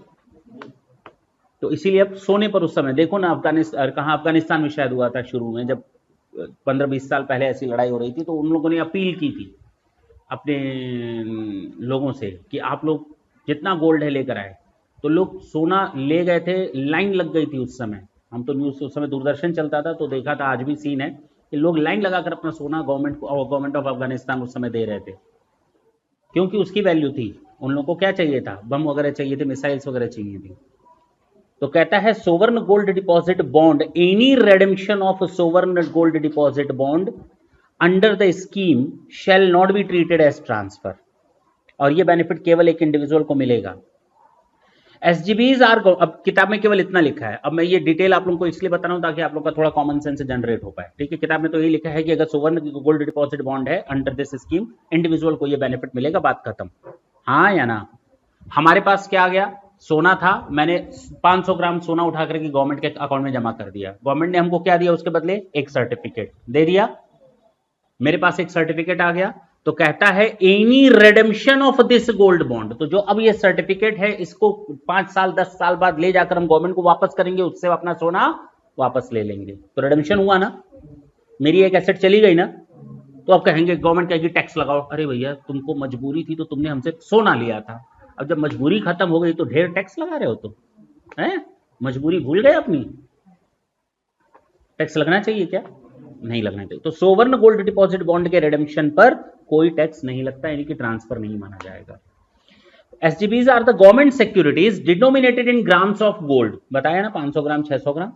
S1: तो इसीलिए अब सोने पर उस समय देखो ना, अफगानिस्तान में शायद हुआ था शुरू में, जब 15-20 साल पहले ऐसी लड़ाई हो रही थी, तो उन लोगों ने अपील की थी अपने लोगों से कि आप लोग जितना गोल्ड है लेकर आए। तो लोग सोना ले गए थे, लाइन लग गई थी उस समय। हम तो न्यूज़ उस समय दूरदर्शन चलता था तो देखा था, आज भी सीन है कि लोग लाइन लगाकर अपना सोना गवर्नमेंट ऑफ अफगानिस्तान उस समय दे रहे थे, क्योंकि उसकी वैल्यू थी। उन लोगों को क्या चाहिए था? बम वगैरह चाहिए थे, मिसाइल्स वगैरह चाहिए थी। तो कहता है sovereign gold deposit bond, any redemption of sovereign gold deposit bond under the scheme shall not be treated as transfer, और ये बेनिफिट केवल एक इंडिविजुअल को मिलेगा। एसजीबीज आर, अब किताब में केवल इतना लिखा है, अब मैं ये डिटेल आप लोगों को इसलिए बता रहा हूं ताकि आप लोग का थोड़ा कॉमन सेंस जनरेट हो पाए। ठीक है, किताब में तो यही लिखा है कि अगर सोवर्ण गोल्ड डिपॉजिट बॉन्ड है अंडर दिस स्कीम, इंडिविजुअल को ये बेनिफिट मिलेगा, बात खत्म। हाँ या ना? हमारे पास क्या आ गया? सोना था, मैंने 500 ग्राम सोना उठा करके गवर्नमेंट के अकाउंट में जमा कर दिया। गवर्नमेंट ने हमको क्या दिया उसके बदले? एक सर्टिफिकेट दे दिया। मेरे पास एक सर्टिफिकेट आ गया, तो कहता है any redemption of this gold bond, तो जो अब ये सर्टिफिकेट है इसको 5 साल 10 साल बाद ले जाकर हम गवर्नमेंट को वापस करेंगे, उससे अपना सोना वापस ले लेंगे। तो रेडेम्पशन हुआ ना, मेरी एक एसेट चली गई ना। तो अब कहेंगे, गवर्नमेंट कहेगी टैक्स लगाओ। अरे भैया, तुमको मजबूरी थी तो तुमने हमसे सोना लिया था, अब जब मजबूरी खत्म हो गई तो ढेर टैक्स लगा रहे हो तुम, है? मजबूरी भूल गए अपनी? टैक्स लगना चाहिए क्या? नहीं लगना चाहिए। तो सोवर्ण गोल्ड डिपॉजिट बॉन्ड के रिडेम्पशन पर कोई टैक्स नहीं लगता, यानी कि ट्रांसफर नहीं माना जाएगा। SGBs are the government securities denominated in grams of gold, बताया ना 500 gram 600 gram.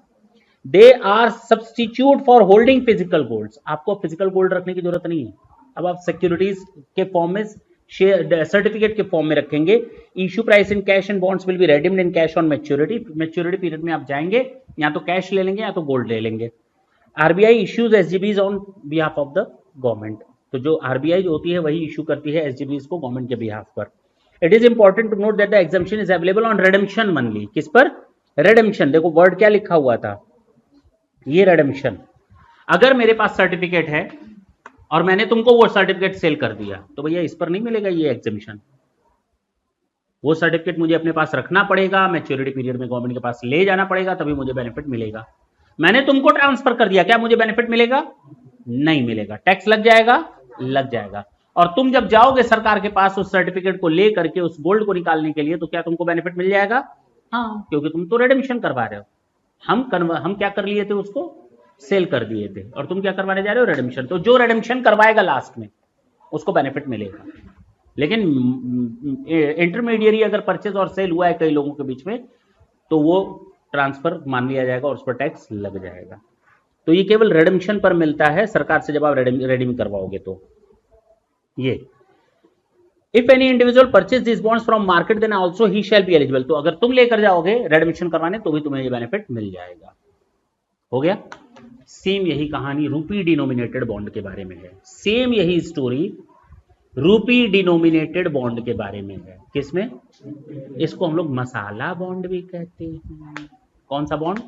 S1: They are substitute for holding physical gold, आपको फिजिकल गोल्ड रखने की जरूरत नहीं है। अब आप सिक्योरिटीज के फॉर्म में, सर्टिफिकेट के फॉर्म में रखेंगे। Issue price in cash and bonds will be redeemed in cash on maturity, maturity period में आप जाएंगे, या तो कैश ले लेंगे या तो गोल्ड ले लेंगे। RBI issues SGBs on behalf of the government, तो जो आरबीआई जो होती है वही इशू करती है एसजीबीज को गवर्नमेंट के बिहाफ पर। It is important to note that the exemption is available on redemption only. किस पर? रेडेम्पशन। देखो वर्ड क्या लिखा हुआ था, ये रेडेम्पशन। अगर मेरे पास सर्टिफिकेट है और मैंने तुमको वो सर्टिफिकेट सेल कर दिया, तो भैया इस पर नहीं मिलेगा ये एग्जम्पशन। वो सर्टिफिकेट मुझे अपने पास रखना पड़ेगा, मैच्योरिटी पीरियड में गवर्नमेंट के पास ले जाना पड़ेगा, तभी मुझे बेनिफिट मिलेगा। मैंने तुमको ट्रांसफर कर दिया, क्या मुझे बेनिफिट मिलेगा? नहीं मिलेगा। टैक्स लग जाएगा, लग जाएगा। और तुम जब जाओगे सरकार के पास उस सर्टिफिकेट को ले करके उस गोल्ड को निकालने के लिए, तो क्या तुमको बेनिफिट मिल जाएगा? हाँ, क्योंकि तुम तो रिडेम्पशन करवा रहे हो। हम क्या कर लिए थे, उसको सेल कर दिए थे, और तुम क्या करवाने जा रहे हो? रिडेम्पशन। तो जो रिडेम्पशन करवाएगा लास्ट में उसको बेनिफिट मिलेगा। लेकिन इंटरमीडिएरी अगर परचेज और सेल हुआ है कई लोगों के बीच में, तो वो ट्रांसफर मान लिया जाएगा और उस पर टैक्स लग जाएगा। तो ये केवल रिडेम्पशन पर मिलता है सरकार से, जब आप रिडीम करवाओगे तो। ये if any individual purchase this bonds from market then also he shall be eligible. तो अगर तुम लेकर जाओगे रिडेम्पशन करवाने तो भी तुम्हें ये बेनिफिट मिल जाएगा। हो गया। सेम यही कहानी रूपी डिनोमिनेटेड बॉन्ड के बारे में है। सेम यही स्टोरी रूपी डिनोमिनेटेड बॉन्ड के बारे में है। किसमें? इसको हम लोग मसाला बॉन्ड भी कहते हैं। कौन सा बॉन्ड?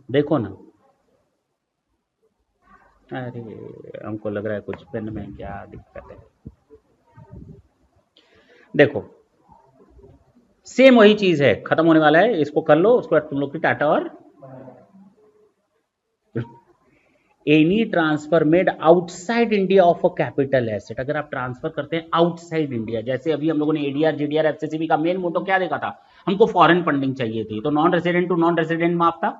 S1: देखो ना, अरे हमको लग रहा है कुछ पेन में क्या दिक्कत है। देखो सेम वही चीज है, खत्म होने वाला है, इसको कर लो, उसके बाद तुम लोग की टाटा और any transfer made outside India of a capital asset. अगर आप ट्रांसफर करते हैं आउटसाइड इंडिया, जैसे अभी हम लोगों ने एडीआर, जीडीआर, एफसीसीबी का मेन मोटो क्या देखा था? हमको फॉरेन फंडिंग चाहिए थी, तो non resident to non resident माफ था।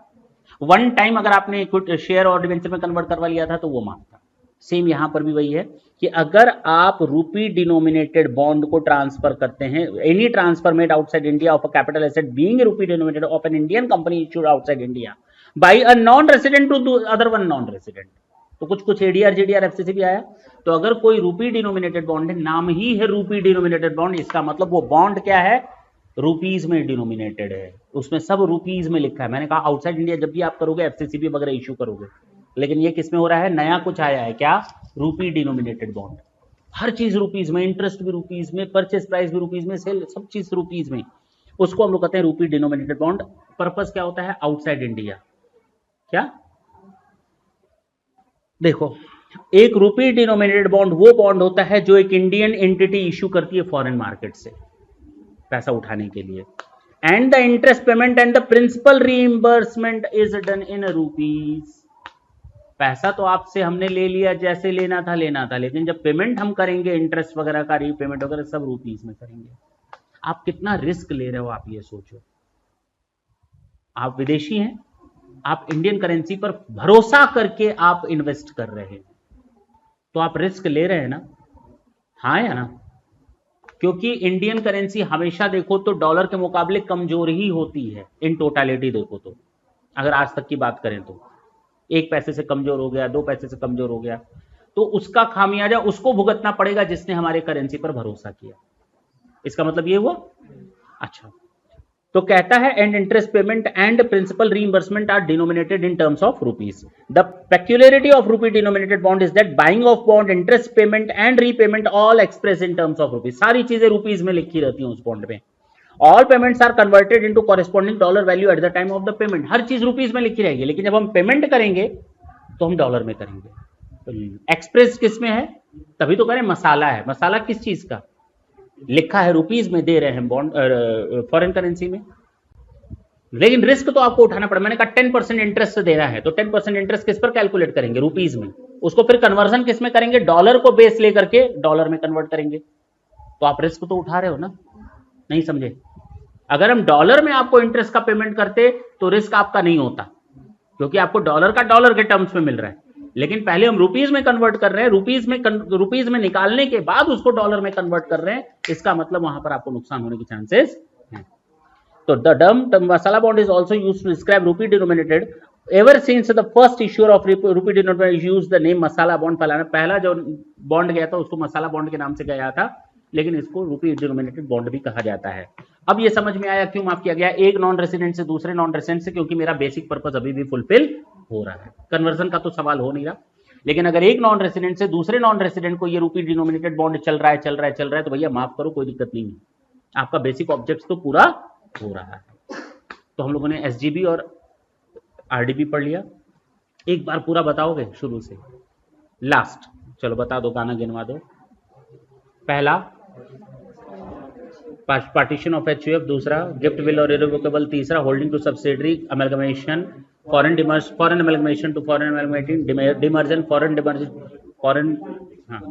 S1: वन टाइम अगर आपने कुछ शेयर और डिवेंचर में कन्वर्ट करवा लिया था तो वो माफ था। सेम यहां पर भी वही है कि अगर आप रूपी डिनोमिनेटेड बॉन्ड को ट्रांसफर करते हैं, any transfer made outside India of a capital asset being rupee denominated of an Indian company issued outside India by a non resident to other one non resident. तो कुछ ADR, GDR, FCC भी आया। तो अगर कोई रूपी denominated bond है, नाम ही है रूपी डिनोमिनेटेड बॉन्ड, इसका मतलब वो बॉन्ड क्या है? रुपीज में डिनोमिनेटेड है, उसमें सब रुपीज में लिखा है। मैंने कहा आउटसाइड इंडिया जब भी आप करोगे एफसीसीबी वगैरह इश्यू करोगे, लेकिन ये किसमें हो रहा है? नया कुछ आया है क्या? रूपी डिनोमिनेटेड बॉन्ड। हर चीज रुपीज में, इंटरेस्ट भी रुपीज में, परचेस प्राइस भी रुपीज में, सेल सब चीज रुपीज में, उसको हम लोग कहते हैं रूपी डिनोमिनेटेड बॉन्ड। पर्पस क्या होता है? Outside India. क्या? देखो, एक रूपी डिनोमिनेटेड बॉन्ड वो बॉन्ड होता है जो एक इंडियन एंटिटी इश्यू करती है फॉरेन मार्केट से पैसा उठाने के लिए, and the interest payment and the principal reimbursement is done in rupees. पैसा तो आपसे हमने ले लिया, जैसे लेना था, लेकिन जब पेमेंट हम करेंगे इंटरेस्ट वगैरह का, रीपेमेंट वगैरह सब रूपीज में करेंगे। आप कितना रिस्क ले रहे हो, आप ये सोचो। आप विदेशी हैं, आप इंडियन करेंसी पर भरोसा करके आप इन्वेस्ट कर रहे हैं, तो आप रिस्क ले रहे हैं ना? हाँ या ना? क्योंकि इंडियन करेंसी हमेशा देखो तो डॉलर के मुकाबले कमजोर ही होती है इन टोटालिटी देखो तो। अगर आज तक की बात करें तो 1 पैसे से कमजोर हो गया, 2 पैसे से कमजोर हो गया, तो उसका खामियाजा उसको भुगतना पड़ेगा जिसने हमारे करेंसी पर भरोसा किया। इसका मतलब ये हुआ। अच्छा, तो कहता है and interest payment and principal reimbursement are denominated in terms of rupees. The peculiarity of rupee denominated bond is that buying of bond, interest payment and repayment all express in terms of rupees. सारी चीजें rupees में लिखी रहती हैं उस bond में। All payments are converted into corresponding dollar value at the time of the payment. हर चीज रुपीज में लिखी रहेगी, लेकिन जब हम पेमेंट करेंगे तो हम डॉलर में करेंगे। तो एक्सप्रेस किस में है? तभी तो करें मसाला है। मसाला किस चीज का? लिखा है रुपीज में, दे रहे हैं बॉन्ड फॉरेन करेंसी में, लेकिन रिस्क तो आपको उठाना पड़ा। मैंने कहा 10% इंटरेस्ट से देना है, तो 10% इंटरेस्ट किस पर कैलकुलेट करेंगे? रुपीज में। उसको फिर कन्वर्जन किस में करेंगे? डॉलर को बेस लेकर के डॉलर में कन्वर्ट करेंगे। तो आप रिस्क तो उठा रहे हो ना? नहीं समझे? अगर हम डॉलर में आपको इंटरेस्ट का पेमेंट करते तो रिस्क आपका नहीं होता, क्योंकि आपको डॉलर का डॉलर के टर्म्स में मिल रहा है। लेकिन पहले हम रुपीज में कन्वर्ट कर रहे हैं, रुपीज में निकालने के बाद उसको डॉलर में कन्वर्ट कर रहे हैं, इसका मतलब वहां पर आपको नुकसान होने के चांसेस हैं। तो the term masala bond is also used to describe rupee denominated. Ever since the first issuer of rupee denominated used the name masala bond, पहला जो बॉन्ड गया था उसको मसाला बॉन्ड के नाम से गया था, लेकिन इसको रूपी डिनोमिनेटेड बॉन्ड भी कहा जाता है। अब ये समझ में आया क्यों माफ किया गया एक नॉन रेसिडेंट से दूसरे नॉन रेसिडेंट से? क्योंकि मेरा बेसिक पर्पस अभी भी फुलफिल हो रहा है, कन्वर्जन का तो सवाल हो नहीं रहा। लेकिन अगर एक नॉन रेसिडेंट से दूसरे नॉन रेसिडेंट को ये रूपी डिनोमिनेटेड बॉन्ड चल रहा है, तो भैया माफ करो, कोई दिक्कत नहीं है, आपका बेसिक ऑब्जेक्ट तो पूरा हो रहा है। तो हम लोगों ने एसजीबी और आरडीबी पढ़ लिया। एक बार पूरा बताओगे शुरू से लास्ट? चलो बता दो, गाना गिनवा दो। पहला पार्टीशन ऑफ एचयूएफ, दूसरा गिफ्ट विल और इरिवोकेबल, तीसरा holding to subsidiary amalgamation, foreign amalgamation to foreign amalgamating, demerger, foreign हाँ,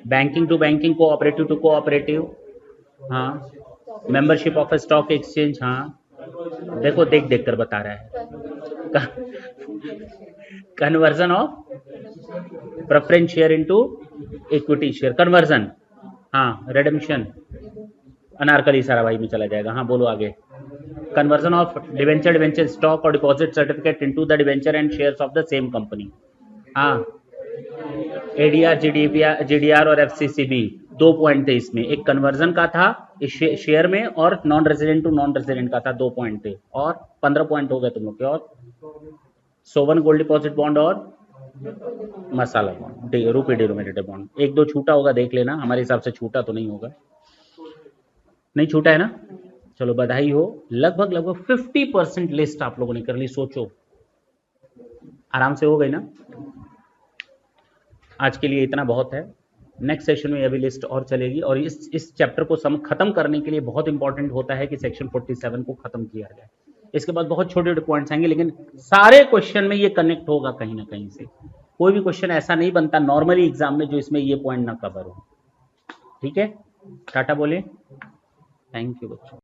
S1: banking to banking, cooperative to cooperative, हाँ, membership of a stock exchange, हाँ, देखो देख देख कर बता रहा है, conversion of preference share into equity share, conversion, हाँ, रिडेम्पशन, अनारकली सारा भाई में चला जाएगा, हाँ बोलो आगे, कन्वर्जन ऑफ डिवेंचर स्टॉक और deposit certificate into the debenture and shares of the same company, हाँ, एडीआर, जीडीआर और एफसीसीबी, 2 पॉइंट थे इसमें, एक कन्वर्जन का था इस शेयर में और non resident to non resident का था, 2 पॉइंट थे, और 15 पॉइंट हो गए तुम लोग के, और सोवन गोल्ड डिपॉजिट बॉन्ड और मसाला बॉन्ड, रुपये डिनोमिनेटेड बॉन्ड, 1-2 छूटा होगा देख लेना, हमारे हिसाब से छूटा तो नहीं होगा, नहीं छूटा है ना, चलो बधाई हो, लगभग 50% लिस्ट आप लोगों ने कर ली, सोचो आराम से हो गई ना। आज के लिए इतना बहुत है, नेक्स्ट सेशन में अभी लिस्ट और चलेगी, और इस चैप्टर को खत्म करने के लिए बहुत इंपॉर्टेंट होता है कि सेक्शन 47 को खत्म किया जाए, इसके बाद बहुत छोटे छोटे पॉइंट्स आएंगे, लेकिन सारे क्वेश्चन में ये कनेक्ट होगा कहीं ना कहीं से, कोई भी क्वेश्चन ऐसा नहीं बनता नॉर्मली एग्जाम में जो इसमें ये पॉइंट ना कवर हो, ठीक है, टाटा बोले, थैंक यू बच्चों।